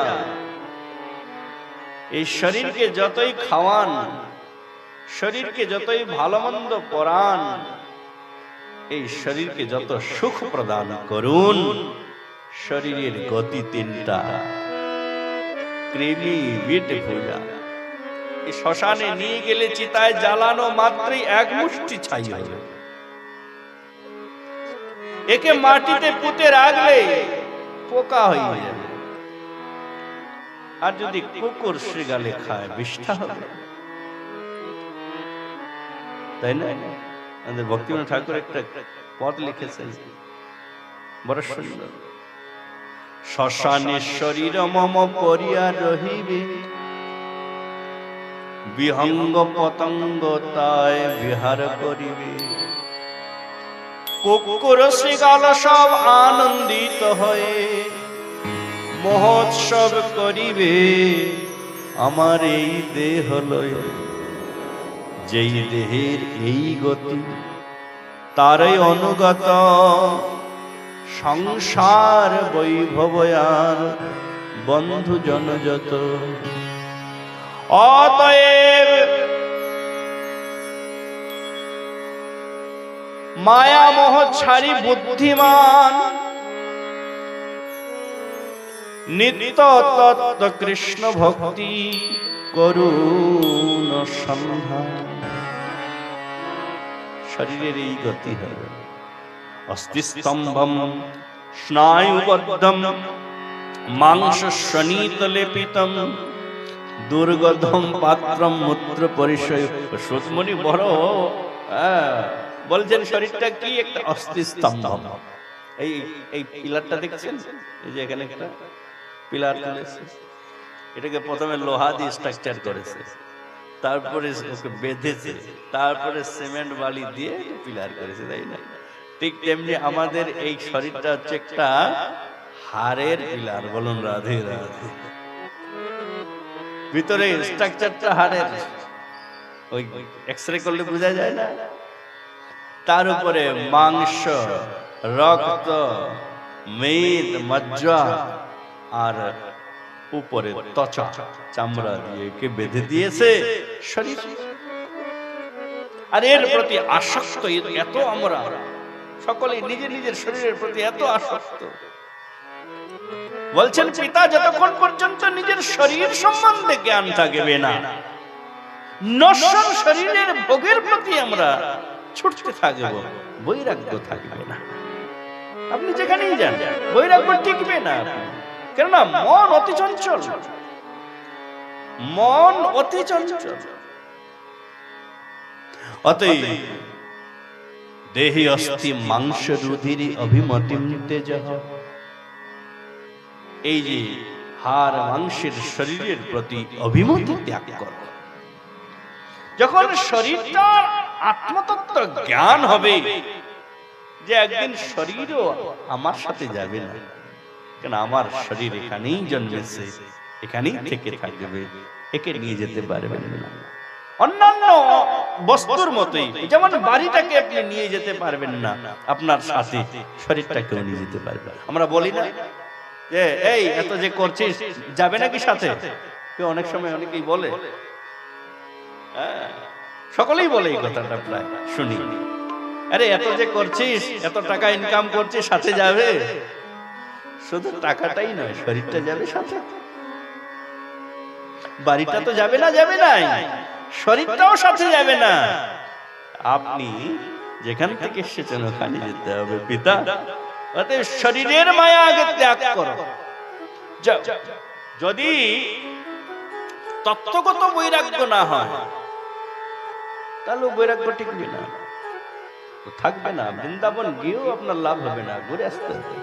এই শরীরকে যতই খাওয়ান, শরীরকে যতই ভালো মন্দ পরান, এই শরীরকে যত সুখ প্রদান করুন, শরীরের গতি তিনটা, কৃমি বিট ভুজা। এই শ্মশানে নিয়ে গেলে চিতায় জ্বালানো মাত্রই এক মুষ্টি ছাই হবে। একে মাটিতে পুঁতে রাখলে পোকা হয়ে যাবে, আর যদি কুকুর শ্রীগালে খায় বিষ্ঠা হবে, তাই না? আমাদের ভক্তিময় ঠাকুর একটা পদ লিখেছেন, বড় সুন্দর। শ্মশানে শরীর মম করিয়া রহিবে, বিহঙ্গ পতঙ্গ তাই বিহার করিবে। কুকুর শ্রীগাল সব আনন্দিত হয়ে মহোৎসব করিবে আমার এই দেহ লয়ে। যেই দেহের এই গতি তারই অনুগত সংসার বৈভবয়ার বন্ধু জন যত। অতএব মায়া মোহ ছাড়ি বুদ্ধিমান নিত্য তত্ত্ব কৃষ্ণ ভক্তি করুণ সন্ধান। শরীরের এই গতি হবে। অস্থিস্তম্ভম স্নায়ুবদ্ধম মাংস শনিত লেপিতম দুর্গন্ধম পাত্রম মূত্র পরিচয়। সুতমণি বড় বলছেন শরীরটা কি একটা অস্থিস্তম্ভ। এই এই পিলারটা দেখছেন, এই যে এখানে একটা পিলার তুলেছে, এটাকে প্রথমে লোহা দিয়ে স্ট্রাকচার করেছে, তারপরে ওকে বেঁধেছে, তারপরে সিমেন্ট বালি দিয়ে পিলার করেছে, তাই না? ঠিক তেমনি আমাদের এই শরীরটা হচ্ছে একটা হাড়ের পিলার। বলুন রাধে রাধে। ভিতরে স্ট্রাকচারটা হাড়ের, ওই এক্সরে করলে বোঝা যায় না। তার উপরে মাংস, রক্ত, মেদ, মজ্জা, আর উপরে ত্বচা চামড়া দিয়ে কে বেঁধে দিয়েছে শরীর। আর এর প্রতি আসক্ত এত, আমরা সকলে নিজের নিজের শরীরের প্রতি এত আসক্ত। বলছেন পিতা, যতক্ষণ পর্যন্ত নিজের শরীর সম্বন্ধে জ্ঞান থাকবে না, নশ্বর শরীরের ভোগের প্রতি আমরা ছুটতে থাকব, বৈরাগ্য থাকবে না। আপনি যেখানেই যান বৈরাগ্য টিকবে না। কেননা মন অতি চঞ্চল, মন অতি চঞ্চল। অতএব দেহি অস্থি মাংস রুধিরি অভিমতিম তেজঃ। এই যে হাড় মাংসের শরীরের প্রতি অভিমতি ত্যাগ কর। যখন শরীরটার আত্মতত্ত্ব জ্ঞান হবে যে একদিন শরীরও আমার সাথে যাবে না, কেন আমার শরীর এখানেই জন্মেছে, এখানেই থেকে থাকবে, একে নিয়ে যেতে পারবেন না। অন্যান্য বস্তুর মতোই, যেমন বাড়িটাকে আপনি নিয়ে যেতে পারবেন না, আপনার সাথে শরীরটাকেও নিয়ে যেতে পারবেন। আমরা বলি না যে এই এত যে করছিস যাবে নাকি সাথে? কেউ অনেক সময় অনেকেই বলে, সকলেই বলে এই কথাটা, প্রায় শুনি। আরে এত যে করছিস, এত টাকা ইনকাম করছিস, সাথে যাবে? শুধু টাকাটাই নয়, শরীরটা যাবে সাথে। বাড়িটা তো যাবে না, যাবে নাই, শরীরটাও সাথে যাবে না। আপনি যেখান থেকে এসেছেন ওখানে যেতে হবে পিতা। অতএব শরীরের মায়া আগে ত্যাগ করো। যদি তত্ত্বগত বৈরাগ্য না হয় তাহলে বৈরাগ্য টিকবে না, থাকবে না। বৃন্দাবন গিয়েও আপনার লাভ হবে না, ঘুরে আসতে হবে।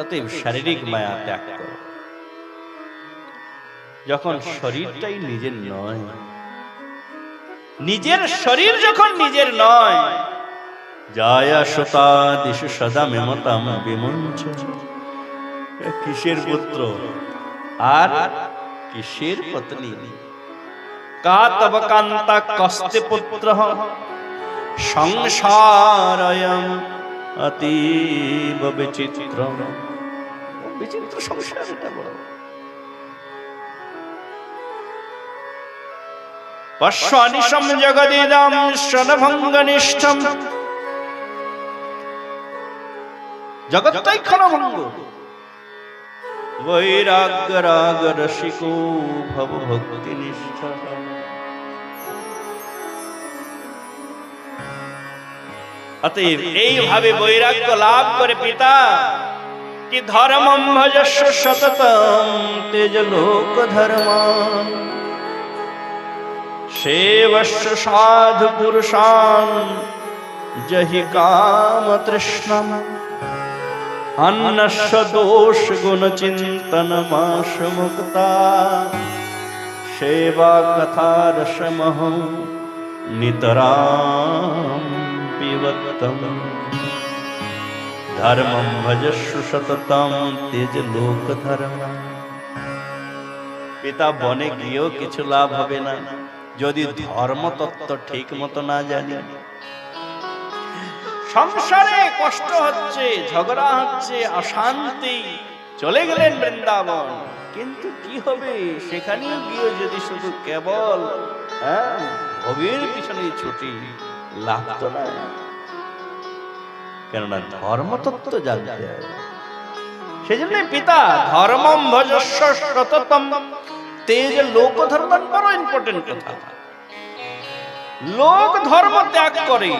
অতএব শারীরিক মায়া ত্যাগ করো। যখন শরীরটাই নিজের নয়, নিজের শরীর যখন নিজের নয়, জায়া সতা দিশু সদা মেমতাম বিমঞ্চ। কিসের পুত্র আর কিসের পত্নী? কা তব কান্তা কস্তে পুত্র সংসারয়ম অতীব বিচিত্র। বিচিত্র সংসার এটা বড়। পশ্বানিশম জগদিদম শনভঙ্গনিষ্ঠম, জগৎটাই ক্ষণভঙ্গ। বৈরাগ্য রাগ রসিকো ভব ভক্তিনিষ্ঠ। অতএব এইভাবে বৈরাগ্য লাভ করে পিতা কি ধর্মম ভজস্ব সততম তেজ লোক ধর্ম, সেবস্য সাধু পুরুষান জহি কাম তৃষ্ণম, अन्नस्य दोष गुण चिंतन माश मुक्ता, सेवा कथा रसमह नितराम पिबत्तम, धर्मं भजस्व सततम तेज लोक धर्म। पिता बने গিয়েও কিছু লাভ হবে না যদি ধর্মতত্ত্ব ঠিক মতো না জানি। সংসারে কষ্ট হচ্ছে, ঝগড়া হচ্ছে, অশান্তি, চলে গেলেন বৃন্দাবন, কিন্তু কি হবে সেখানেও গিয়ে যদি শুধু কেবল ভবের পিছনে ছুটি, লাভ তো না। কেননা ধর্মতত্ত্ব জানতে হবে। সেজন্য পিতা ধর্মম ভজস্ব সততম তেজ লোক ধর্ম, বড় ইম্পর্টেন্ট কথা। লোক ধর্ম ত্যাগ করে,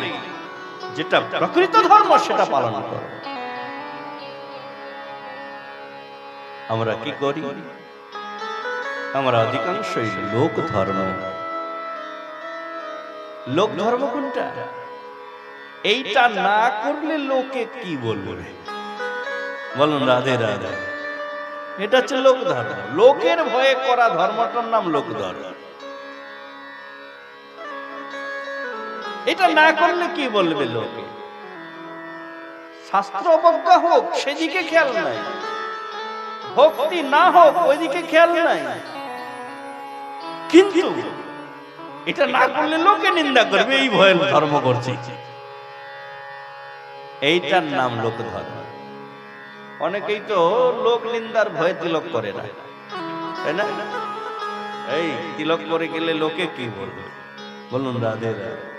যেটা প্রকৃত ধর্ম সেটা পালন করো। আমরা কি করি? আমরা অধিকাংশই লোক ধর্ম। লোক ধর্ম কোনটা? এইটা না করলে লোকে কি বলবে? বলুন রাধে রাধে। এটা হচ্ছে লোক ধর্ম। লোকের ভয়ে করা ধর্মটার নাম লোক ধর্ম। এটা না করলে কি বলবে লোকে? শাস্ত্র অবজ্ঞা হোক সেদিকে খেয়াল নাই, ভক্তি না হোক ওইদিকে খেয়াল নাই, কিন্তু এটা না করলে লোকে নিন্দা করবে, এই ভয়ে ধর্ম করছি। এইটার নাম লোক ধর্ম। অনেকেই তো লোক নিন্দার ভয়ে তিলক করে না, তাই না? এই তিলক করে গেলে লোকে কি বলবে? বলুন রাধে রাধে।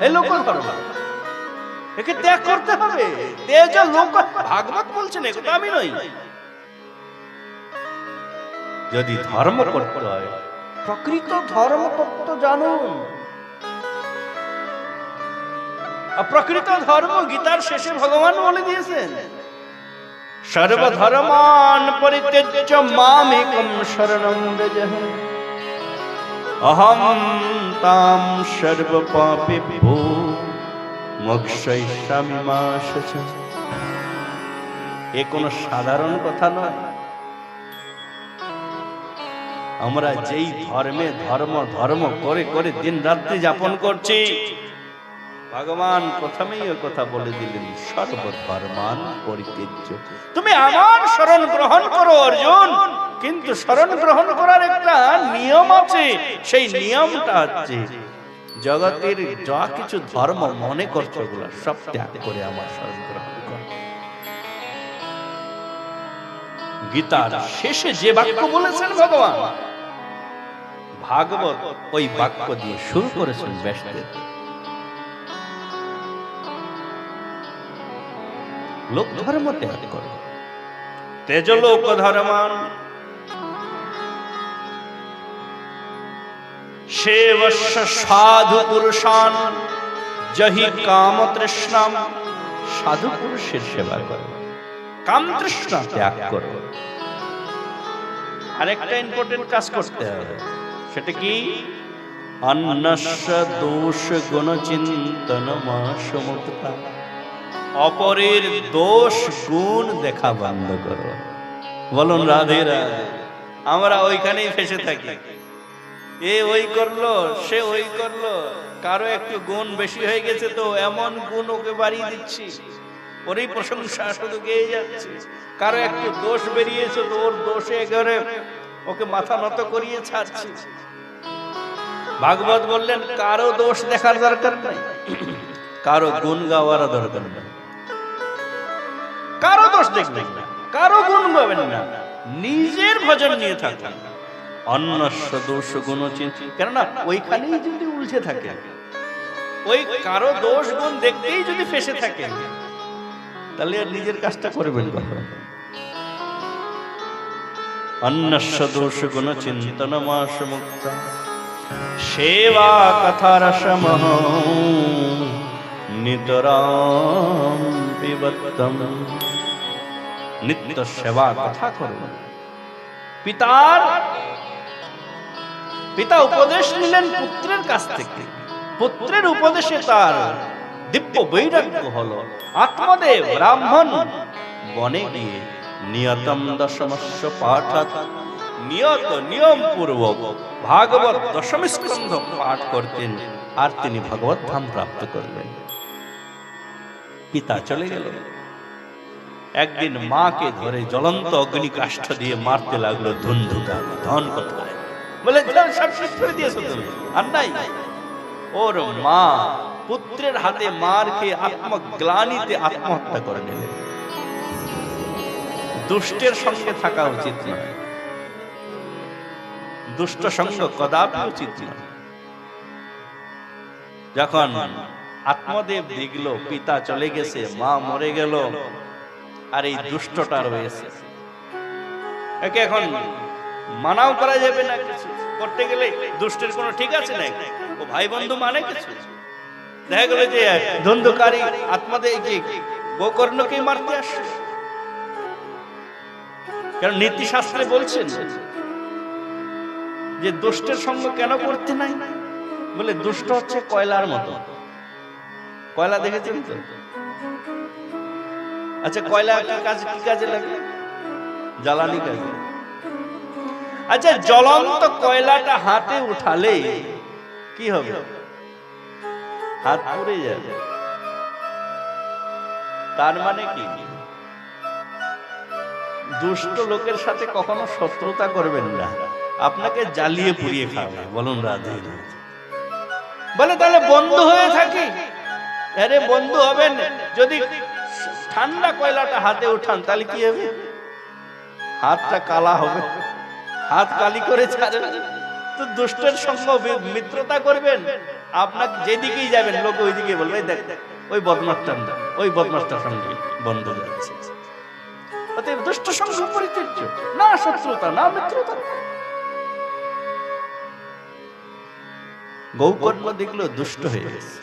এই লোক ধর্ম, একে ত্যাগ করতে হবে। তেজ লোক, ভাগবত বলছেন, এটা আমি নই। যদি ধর্ম করতে হয় প্রকৃত ধর্ম তত্ত্ব জানুন। প্রকৃত ধর্ম গীতার শেষে ভগবান বলে দিয়েছেন, সর্বধর্মান পরিত্যজ্য মামেকম শরণং ব্রজঃ, অহম তাম সর্ব পাপেভ্যো মোক্ষয়িষ্যামি মা শুচি। এ কোনো সাধারণ কথা নয়। আমরা যেই ধর্মে ধর্ম ধর্ম করে করে দিন রাত্রি যাপন করছি, ভগবান প্রথমেই ওই কথা বলে দিলেন, সর্বধর্মান পরিত্যজ্য। তুমি আমার শরণ গ্রহণ করো অর্জুন, কিন্তু শরণ গ্রহণ করার একটা নিয়ম আছে। সেই নিয়মটা হচ্ছে জগতের যা কিছু ধর্ম মনে করছো ওগুলো সব ত্যাগ করে আমার শরণ গ্রহণ করো। গীতার শেষে যে বাক্য বলেছেন ভগবান, ভাগবত ওই বাক্য দিয়ে শুরু করেছেন ব্যাসদেব। লোক ধর্ম ত্যাগ করো, তেজ লোক ধর্মান, সেবস্য সাধু পুরুষান জহি কাম তৃষ্ণাম। সাধু পুরুষের সেবা করো, কাম তৃষ্ণা ত্যাগ করো। আরেকটা ইম্পর্টেন্ট কাজ করতে হবে, সেটা কি? অন্নস্য দোষ গুণ চিন্তন মাসমুক্তা। অপরের দোষ গুণ দেখা বন্ধ করো। বলুন রাধে রাধে। আমরা ওইখানেই ফেসে থাকি, এ ওই করলো, সে ওই করলো, কারো একটু গুণ বেশি হয়ে গেছে তো এমন গুণ ওকে বাড়িয়ে দিচ্ছি, ওরই প্রশংসা শুধু গেয়ে যাচ্ছে। কারো একটু দোষ বেরিয়েছে তো ওর দোষে ঘরে ওকে মাথা নত করিয়ে ছাড়ছি। ভাগবত বললেন কারো দোষ দেখার দরকার নাই, কারো গুণ গাওয়ার দরকার নেই। কারো দোষ দেখবেন না, কারো গুণ গাবেন না, নিজের ভজন নিয়ে থাকুন। অন্যস্য দোষ গুণ কেননা ওইখানেই যদি উলঝে থাকে, ওই কারো দোষ গুণ দেখতেই যদি ফেসে থাকে, তাহলে আর নিজের কাজটা করবেন কখন? অন্যস্য দোষ গুণ চিন্তনমাস মুক্ত সেবা কথা রসমহ নিতরাম পিবত্তম। নিত্য সেবা কথা করবেন। পিতা উপদেশ নিলেন পুত্রের কাছ থেকে, পুত্রের উপদেশে তার দিব্য বৈরাগ্য হলো। আত্মদেব ব্রাহ্মণ বনে গিয়ে নিয়তম দশমস্য পাঠাত, নিয়ত নিয়ম পূর্বক ভাগবত দশম স্কন্ধ পাঠ করতেন, আর তিনি ভগবত ধাম প্রাপ্ত করলেন। পিতা চলে গেল। একদিন মাকে ধরে জ্বলন্ত অগ্নিকাষ্ঠ দিয়ে মারতে লাগলো ধুন্ধুকা। ধন কোথায়? বলে সব শেষ করে দিয়েছো তুমি, আর নাই। ওর মা পুত্রের হাতে মার খেয়ে আত্মগ্লানিতে আত্মহত্যা করে নিলেন। দুষ্টের সঙ্গে থাকা উচিত নয়, দুষ্ট সঙ্গ কদাপি উচিত নয়। যখন আত্মদেব দেখল পিতা চলে গেছে, মা মরে গেল, আর এই দুষ্টটা রয়েছে, একে এখন মানাও করা যাবে না। কিছু করতে গেলে দুষ্টের কোনো ঠিক আছে না, ও ভাই বন্ধু মানে কিছু। দেখা গেল যে ধন্ধকারী আত্মদেব গোকর্ণকে মারতে আসছে, কারণ নীতিশাস্ত্রে বলছেন যে দুষ্টের সঙ্গ কেন করতে নাই। বলে দুষ্ট হচ্ছে কয়লার মতো। কয়লা দেখেছেন তো? আচ্ছা, কয়লা কি কাজে লাগে? জ্বালানি কাজে। আচ্ছা, জ্বলন্ত কয়লাটা হাতে উঠালে কি হবে? হাত পুড়ে যাবে। তার মানে কি? দুষ্ট লোকের সাথে কখনো শত্রুতা করবেন না, আপনাকে জ্বালিয়ে পুড়িয়ে খাবে। বলুন রাধে রাধে। বলে তাহলে বন্ধু হয়ে থাকি। আরে বন্ধু হবেন যদি ঠান্ডা কয়লাটা হাতে উঠান, তাহলে কি হবে? হাতটা কালা হবে। হাত কালি করে ছাড়েন তো দুষ্টের সঙ্গে মিত্রতা করবেন, আপনাকে যেদিকেই যাবেন লোক ওইদিকে বলবে দেখ ওই বদমাসটার সঙ্গে বন্ধু যাচ্ছে। অতএব দুষ্ট সঙ্গ পরিত্যাজ্য, না শত্রুতা না মিত্রতা। গোকর্ণ দেখলো দুষ্ট হয়ে গেছে,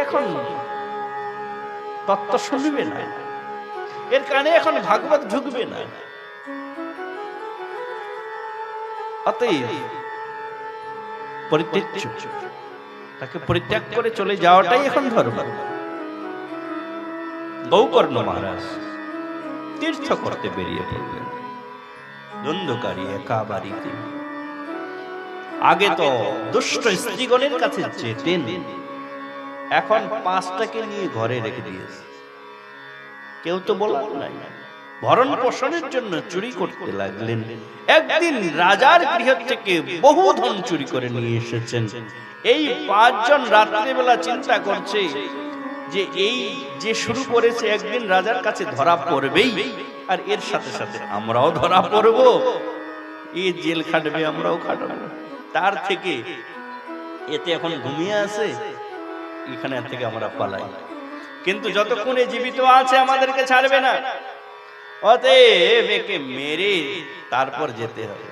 এখন তত্ত্ব শুনবে না, এর কানে এখন ভাগবত ঢুকবে না। অতএব পরিত্যাজ্য, তাকে পরিত্যাগ করে চলে যাওয়াটাই এখন ধর্ম। গোকর্ণ মহারাজ তীর্থ করতে বেরিয়ে পড়লেন। ধন্ধকারী একা বাড়িতে। আগে তো দুষ্ট স্ত্রীগণের কাছে যেতেন, এখন 5টাকে নিয়ে ঘরে রেখে দিয়েছে। কেউ তো বলার নাই। ভরণ পোষণের জন্য চুরি করতে লাগলেন। একদিন রাজার গৃহ থেকে বহু ধন চুরি করে নিয়ে এসেছেন। এই 5 জন রাত্রিবেলা চিন্তা করছে যে এই যে শুরু করেছে, একদিন রাজার কাছে ধরা পড়বেই, আর এর সাথে সাথে আমরাও ধরা পড়ব। এই জেল খাটবে, আমরাও খাটবো। তার থেকে এতে এখন ঘুমিয়ে আছে, এখানে থেকে আমরা পালাই। কিন্তু যতক্ষণ জীবিত আছে আমাদেরকে ছাড়বে না। অতএব একে মেরে তারপর যেতে হবে।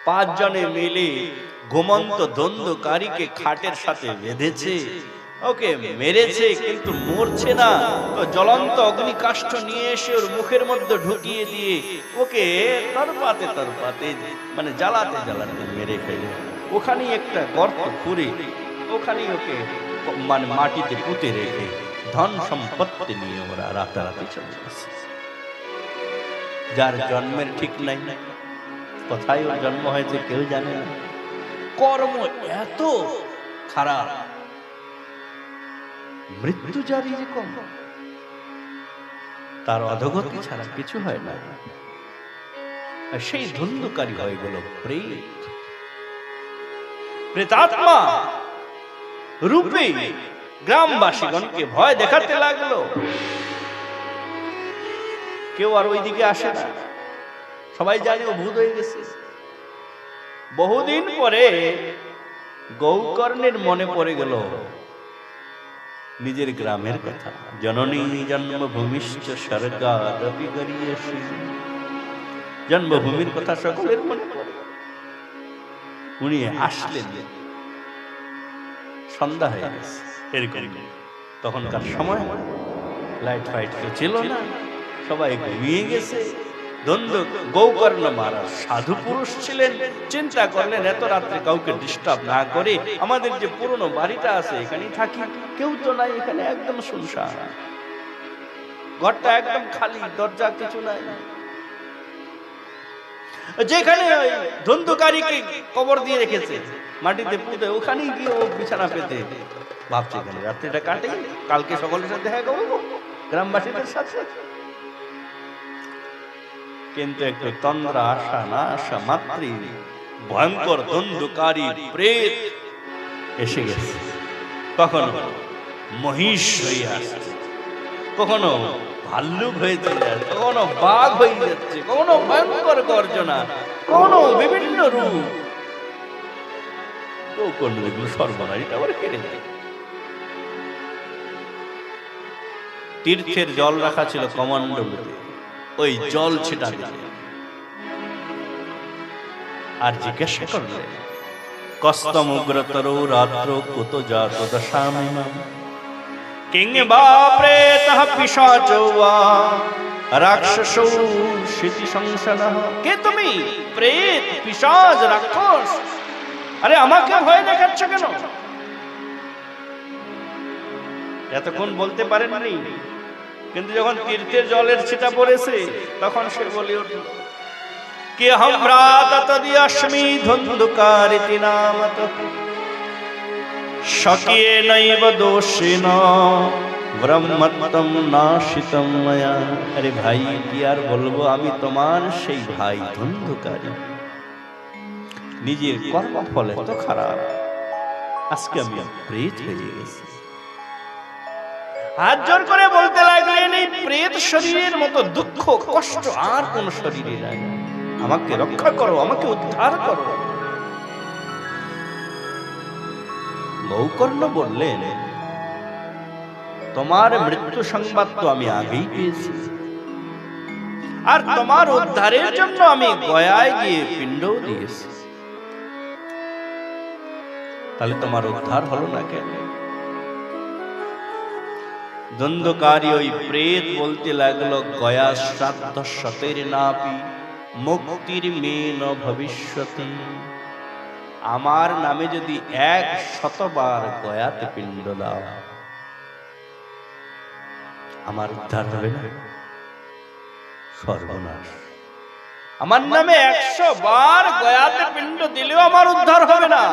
5 জনে মিলে ঘুমন্ত দ্বন্দ্বকারীকে খাটের সাথে বেঁধেছে, ওকে মেরেছে, কিন্তু মরছে না। তো জ্বলন্ত অগ্নিকাষ্ঠ নিয়ে এসে ওর মুখের মধ্যে ঢুকিয়ে দিয়ে ওকে তরপাতে মানে জ্বালাতে জ্বালাতে মেরে ফেলে। ওখানেই একটা গর্ত খুঁড়ে ওখানেই ওকে মানে মাটিতে পুঁতে রেখে ধন সম্পত্তি নিয়ে ওরা রাতারাতি চলে গেছে। যার জন্মের ঠিক নাই, কোথায় ওর জন্ম হয়েছে কেউ জানে না। কর্ম এত খারাপ, মৃত্যু যার এরকম, তার অধগতি ছাড়া কিছু হয় না। সেই ধন্যকারী হয়ে গেল প্রেতাত্মা রূপে গ্রামবাসীগণকে ভয় দেখাতে লাগলো। কেউ আর ওইদিকে আসে না, সবাই জানে ও ভূত হয়ে গেছে। বহুদিন পরে গৌকর্ণের মনে পড়ে গেল নিজের গ্রামের কথা। জননী জন্মভূমিশ্চ স্বর্গাদপি গরীয়সী। জন্মভূমির কথা সকলের মনে পড়ে। উনি আসলেন, সন্ধ্যা হয়ে গেছে এরকম। তখনকার সময় লাইট ফাইট তো ছিল না, সবাই ঘুমিয়ে গেছে। গৌকর্ণ মহারাজ সাধু পুরুষ ছিলেন, চিন্তা করলেন এত রাত্রে কাউকে ডিস্টার্ব না করে আমাদের যে পুরনো বাড়িটা আছে এখানেই থাকি। কেউ তো নাই এখানে, একদম শুনশান, ঘরটা একদম খালি, দরজা কিছু নাই। যেখানে ওই ধন্ধুকারীকে কবর দিয়ে রেখেছে মাটিতে পুঁতে, ওখানেই গিয়ে ও বিছানা পেতে ভাবছে এখানে রাত্রিটা কাটে, কালকে সকলের সাথে দেখা করবো গ্রামবাসীদের সাথে। কিন্তু একটু তন্দ্রা আসা না আসা মাত্রই ভয়ঙ্কর ধন্ধুকারী প্রেত এসে গেছে। কখনো মহিষ হয়ে আসছে, কখনো ভাল্লুক হয়ে চলে আসছে, কখনো বাঘ হয়ে যাচ্ছে, কখনো ভয়ঙ্কর গর্জনা, কখনো বিভিন্ন রূপ। সর্বনাশটা আবার কেড়ে যায়। তীর্থের জল রাখা ছিল কমণ্ডলুতে, ওই জল ছিটা দিলেন আর জিজ্ঞাসা করলেন কস্তমুগ্রতর রাত্র কুত জাত দশামিন কিং বা প্রেতঃ পিশাচো বা রাক্ষসো শিতি সংসনঃ। কে তুমি? প্রেত, পিশাচ, রাক্ষস? আরে আমাকে ভয় দেখাচ্ছ কেন? এতক্ষণ বলতে পারেননি, কিন্তু যখন তীর্থের জলের ছিটা পড়েছে তখন সে বলে উঠল কি হম রাত তদিয়স্মি ধন্ধুকারিতি নামত শকিয়ে নৈব দোষেন ব্রহ্মত্তম নাশিতম ময়া। আরে ভাই, কি আর বলবো, আমি তোমার সেই ভাই ধন্ধুকারী, নিজের কর্মফলে তো খারাপ, আজকে আমি প্রেত হয়ে গেছি। হাত জোর করে বলতে লাগলেন এই প্রেত শরীরের মতো দুঃখ কষ্ট আর কোন শরীরে নাই, আমাকে রক্ষা করো, আমাকে উদ্ধার করো। গৌকর্ণ বললেন তোমার মৃত্যু সংবাদ তো আমি আগেই পেয়েছি, আর তোমার উদ্ধারের জন্য আমি গয়ায় গিয়ে পিণ্ড দিয়েছি, তাহলে তোমার উদ্ধার হলো না কেন? দ্বন্দ্বকারী ওই প্রেত বলতে লাগলো গয়া শ্রাদ্ধ শতের নাপি মুক্তির মেন ভবিষ্যতি। আমার নামে যদি 100বার গয়াতে পিণ্ড দাও আমার উদ্ধার হবে না? সর্বনাশ! আমার নামে 100 বার গয়াতে পিণ্ড দিলেও আমার উদ্ধার হবে না।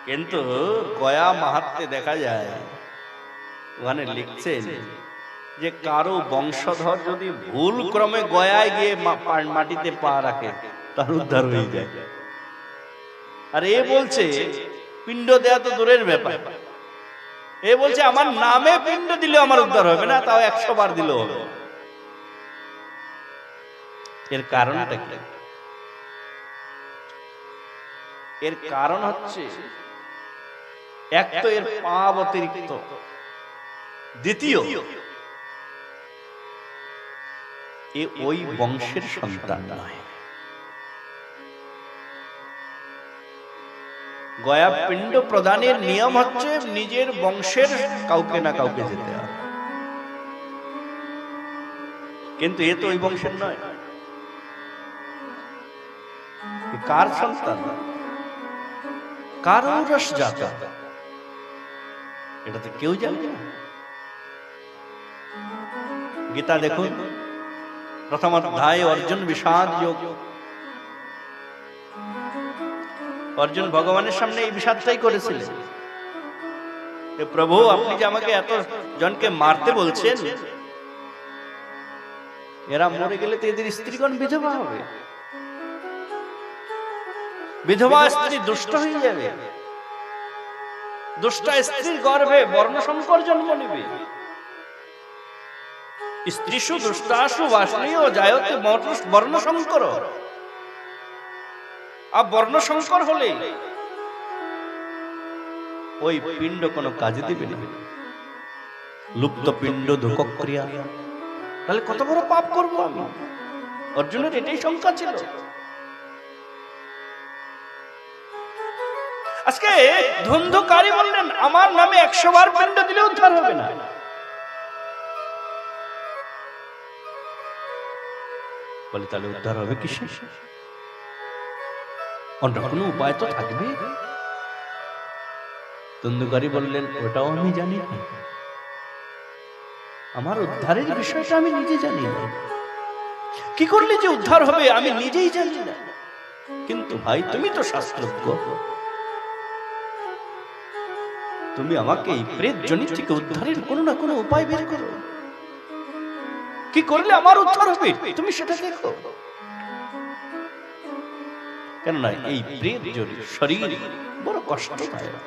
কিন্তু গয়া মাহাত্ম্যে দেখা যায়, ওখানে লিখছেন যে কারো বংশধর যদি ভুল ক্রমে গয়ায় গিয়ে মাটিতে পা রাখে তার উদ্ধার হয়ে যায়। আর এ বলছে পিণ্ড দেয়া তো দূরের ব্যাপার, এ বলছে আমার নামে পিণ্ড দিলে আমার উদ্ধার হবে না, তাও 100 বার দিলেও হবে। এর কারণটা কি? এর কারণ হচ্ছে এক তো এর পাপ অতিরিক্ত, দ্বিতীয় এ ওই বংশের সন্তান নয়। গয়া পিণ্ড প্রদানের নিয়ম হচ্ছে নিজের বংশের কাউকে না কাউকে যেতে হবে, কিন্তু এ তো ওই বংশের নয়। কার সন্তান, কার ঔরস জাত, এটা তো কেউ জানে না। গীতা দেখুন, প্রথম অধ্যায় অর্জুন বিষাদ যোগ। অর্জুন ভগবানের সামনে এই বিষাদটাই করেছিলেন, প্রভু আপনি যে আমাকে এত জনকে মারতে বলছেন, এরা মরে গেলে তো এদের স্ত্রীগণ বিধবা হবে, বিধবা স্ত্রী দুষ্ট হয়ে যাবে, দুষ্ট স্ত্রীর গর্ভে বর্ণসংকর জন্ম নেবে। স্ত্রীষু দুষ্টাসু বাষ্ণীয় জায়তে বর্ণসংকর। আর বর্ণ সংকর হলে ওই পিণ্ড কোনো কাজে দিবে না। লুপ্ত পিণ্ড ধুকক্রিয়া, তাহলে কত বড় পাপ করবো আমি। অর্জুনের এটাই শঙ্কা ছিল। আজকে ধুন্ধুকারী বললেন আমার নামে 100 বার পিণ্ড দিলে উদ্ধার হবে না। বলে তাহলে উদ্ধার হবে কিসে? অন্য কোনো উপায় তো থাকবে। ধুন্ধুকারী বললেন ওটাও আমি জানি না, আমার উদ্ধারের বিষয়টা আমি নিজে জানি না। কি করলে যে উদ্ধার হবে আমি নিজেই জানি না। কিন্তু ভাই তুমি তো শাস্ত্রজ্ঞ, তুমি আমাকে এই প্রেত জনি থেকে উদ্ধারের কোনো না কোনো উপায় বের করো। কি করলে আমার উদ্ধার হবে তুমি সেটা দেখো। কেননা এই প্রেত জনি শরীর বড় কষ্টদায়ক।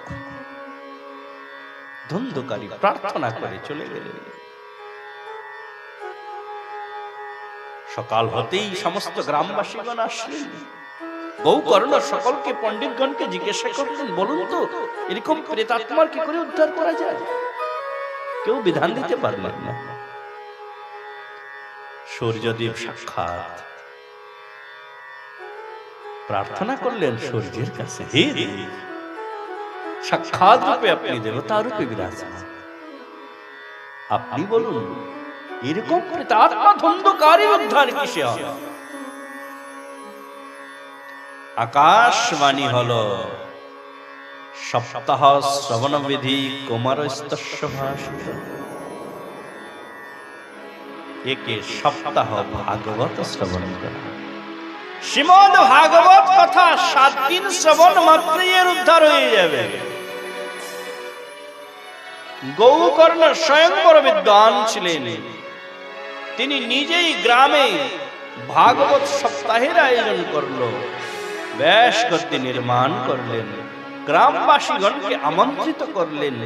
ধুন্ধুকারী প্রার্থনা করে চলে গেলেন। সকাল হতেই সমস্ত গ্রামবাসীগণ আসলেন। গৌকর্ণ সকলকে পণ্ডিতগণকে জিজ্ঞাসা করলেন বলুন তো এরকম প্রেতাত্মার কি করে উদ্ধার করা যায়? কেউ বিধান দিতে পারলেন না। সূর্যদেব সাক্ষাৎ প্রার্থনা করলেন সূর্যের কাছে, হে দেব, সাক্ষাৎ রূপে আপনি দেবতা রূপে বিরাজমান, আপনি বলুন এরকম প্রেতাত্মা ধুন্ধুকারী উদ্ধার কিসে হয়? আকাশবাণী হলো সপ্তাহ শ্রবণ বিধি কুমারস্তস্য ভাষিত। একে সপ্তাহ ভাগবত শ্রবণ করা। শ্রীমদ ভাগবত কথা 7 দিন শ্রবণ মাত্রই এর উদ্ধার হয়ে যাবে। গৌকর্ণ স্বয়ং বড় বিদ্বান ছিলেন। তিনি নিজেই গ্রামে ভাগবত সপ্তাহের আয়োজন করলো, বেশ গদ্যে নির্মাণ করলেন, গ্রামবাসীগণকে আমন্ত্রিত করলেন।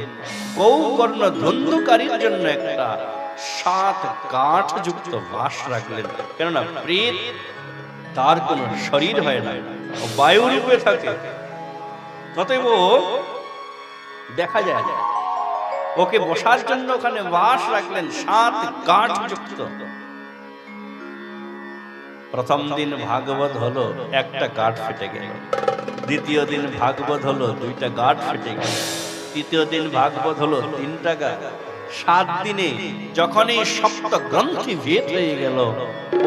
গৌকর্ণ ধুন্ধুকারীর জন্য একটা 7 কাঠ যুক্ত বাস রাখলেন। কেননা প্রেত তার কোন শরীর হয় না, বায়ু রূপে থাকে, অতএব দেখা যায় না। ওকে বসার জন্য ওখানে বাস রাখলেন 7 কাঠ যুক্ত। প্রথম দিন ভাগবত হলো, একটা গাঁট ফেটে গেল। দ্বিতীয় দিন ভাগবত হলো, 2টা গাঁট ফেটে গেল। তৃতীয় দিন ভাগবত হলো, 3টা গাঁট। 7 দিনে যখন এই সপ্ত গ্রন্থি ভেদ হয়ে গেল,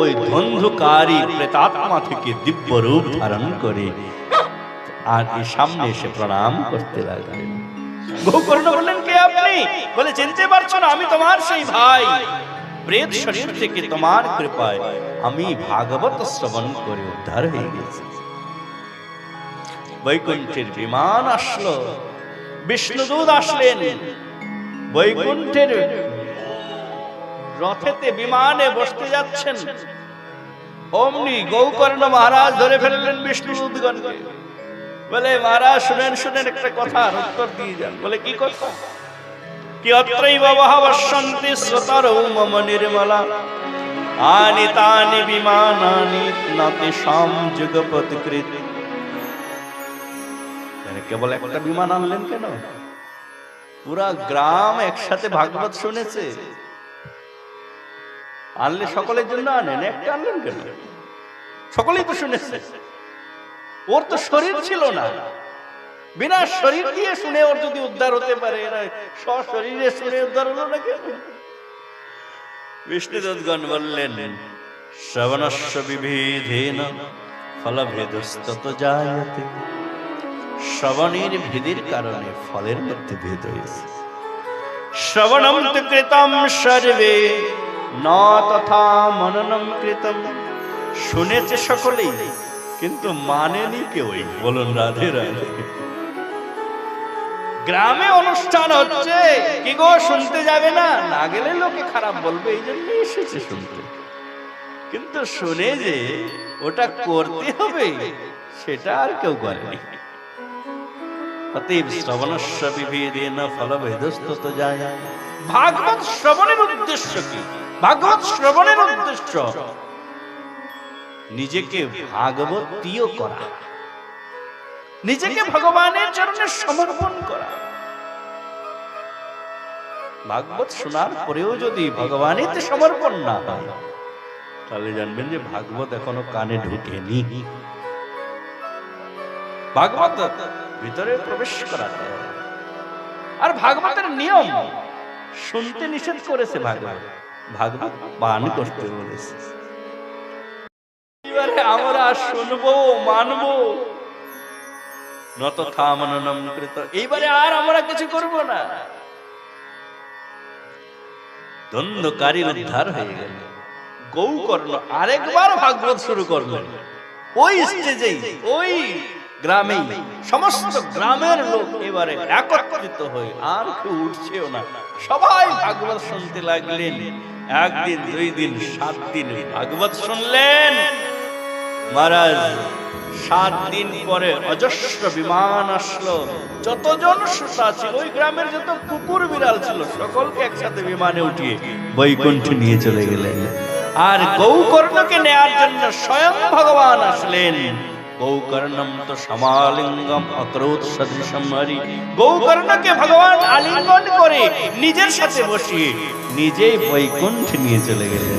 ওই ধুন্ধুকারী প্রেতাত্মা থেকে দিব্য রূপ ধারণ করে আর এই সামনে এসে প্রণাম করতে লাগলেন। গৌকর্ণ বললেন কে আপনি? বলে চিনতে পারছো না, আমি তোমার সেই ভাই। প্রেত শরীর থেকে তোমার কৃপায় আমি ভাগবত শ্রবণ করে উদ্ধার হয়ে গেছি। বৈকুণ্ঠের বিমান আসলো, বিষ্ণুদূত আসলেন। বৈকুণ্ঠের রথেতে বিমানে বসতে যাচ্ছেন, অমনি গৌকর্ণ মহারাজ ধরে ফেললেন বিষ্ণুদূতগণকে। বলে মহারাজ শুনেন শুনেন, একটা কথা উত্তর দিয়ে যান। বলে কি কথা? কি অত্রৈব বহবশ্যন্তি শ্রোতারো মম নির্মলা আনিতানি বিমানানি নাতিশাম যুগপৎকৃত। কেবল একটা বিমান আনলেন কেন? পুরা গ্রাম একসাথে ভাগবত শুনেছে। আনলে সকলের জন্য আনেন, একটা আনলেন কেন? সকলেই তো শুনেছে। ওর তো শরীর ছিল না, বিনা শরীর দিয়ে শুনে ওর যদি উদ্ধার হতে পারে, এরা সশরীরে শুনে উদ্ধার হলো না কেন? বিষ্ণুদূতগণ বললেন শ্রবণস্য বিভেদেন ফলভেদস্তত জায়তে। শ্রবণের ভেদের কারণে ফলের মধ্যে ভেদ হয়েছে। শ্রবণম তু কৃতম সর্বে ন তথা মননম কৃতম। শুনেছে সকলেই, কিন্তু মানেনি কেউই। বলুন রাধে রাধে। গ্রামে অনুষ্ঠান হচ্ছে, কি গো শুনতে যাবে না? না গেলে লোকে খারাপ বলবে, এই জন্য এসেছে শুনতে। কিন্তু শুনে যে ওটা করতে হবে সেটা আর কেউ করেনি। অতএব শ্রবণস্য বিভেদেন ফলভেদস্তত জায়তে। ভাগবত শ্রবণের উদ্দেশ্য কি? ভাগবত শ্রবণের উদ্দেশ্য নিজেকে ভাগবতীয় করা, নিজেকে ভগবানের চরণে সমর্পণ করা। ভাগবত শোনার পরেও যদি ভগবানের সমর্পণ না হয়, তাহলে জানবেন যে ভাগবত এখনো কানে ঢুকেনি। ভাগবত ভিতরে প্রবেশ করাতে হবে। আর ভাগবতের নিয়ম শুনতে নিষেধ করেছে ভাগবত, ভাগবত পান করতে বলেছে। এবারে আমরা শুনবো, মানবো, নত থামনম কৃত, এইবারে আর আমরা কিছু করব না। দ্বন্দ্বকারীর উদ্ধার হয়ে গেল। গৌকর্ণ আরেকবার ভাগবত শুরু করলেন। ওই স্টেজেই, ওই গ্রামেই সমস্ত গ্রামের লোক এবারে একত্রিত হয়ে, আর কেউ উঠছেও না, সবাই ভাগবত শুনতে লাগলেন। একদিন, 2 দিন, 7 দিন ভাগবত শুনলেন। মহারাজ 7 দিন পরে অজস্র বিমান আসলো। যতজন শ্রোতা ছিল, ওই গ্রামের যত কুকুর বিড়াল ছিল, সকলকে একসাথে বিমানে উঠিয়ে বৈকুণ্ঠে নিয়ে চলে গেলেন। আর গৌকর্ণকে নেয়ার জন্য স্বয়ং ভগবান আসলেন। গৌকর্ণম তো সমালিঙ্গম অক্রোধ সদৃশম হরি। গৌকর্ণকে ভগবান আলিঙ্গন করে নিজের সাথে বসিয়ে নিজেই বৈকুণ্ঠে নিয়ে চলে গেলেন।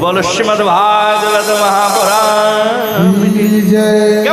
বল শ্রীমদ্ ভাগবত মহাপুরাণ। জয়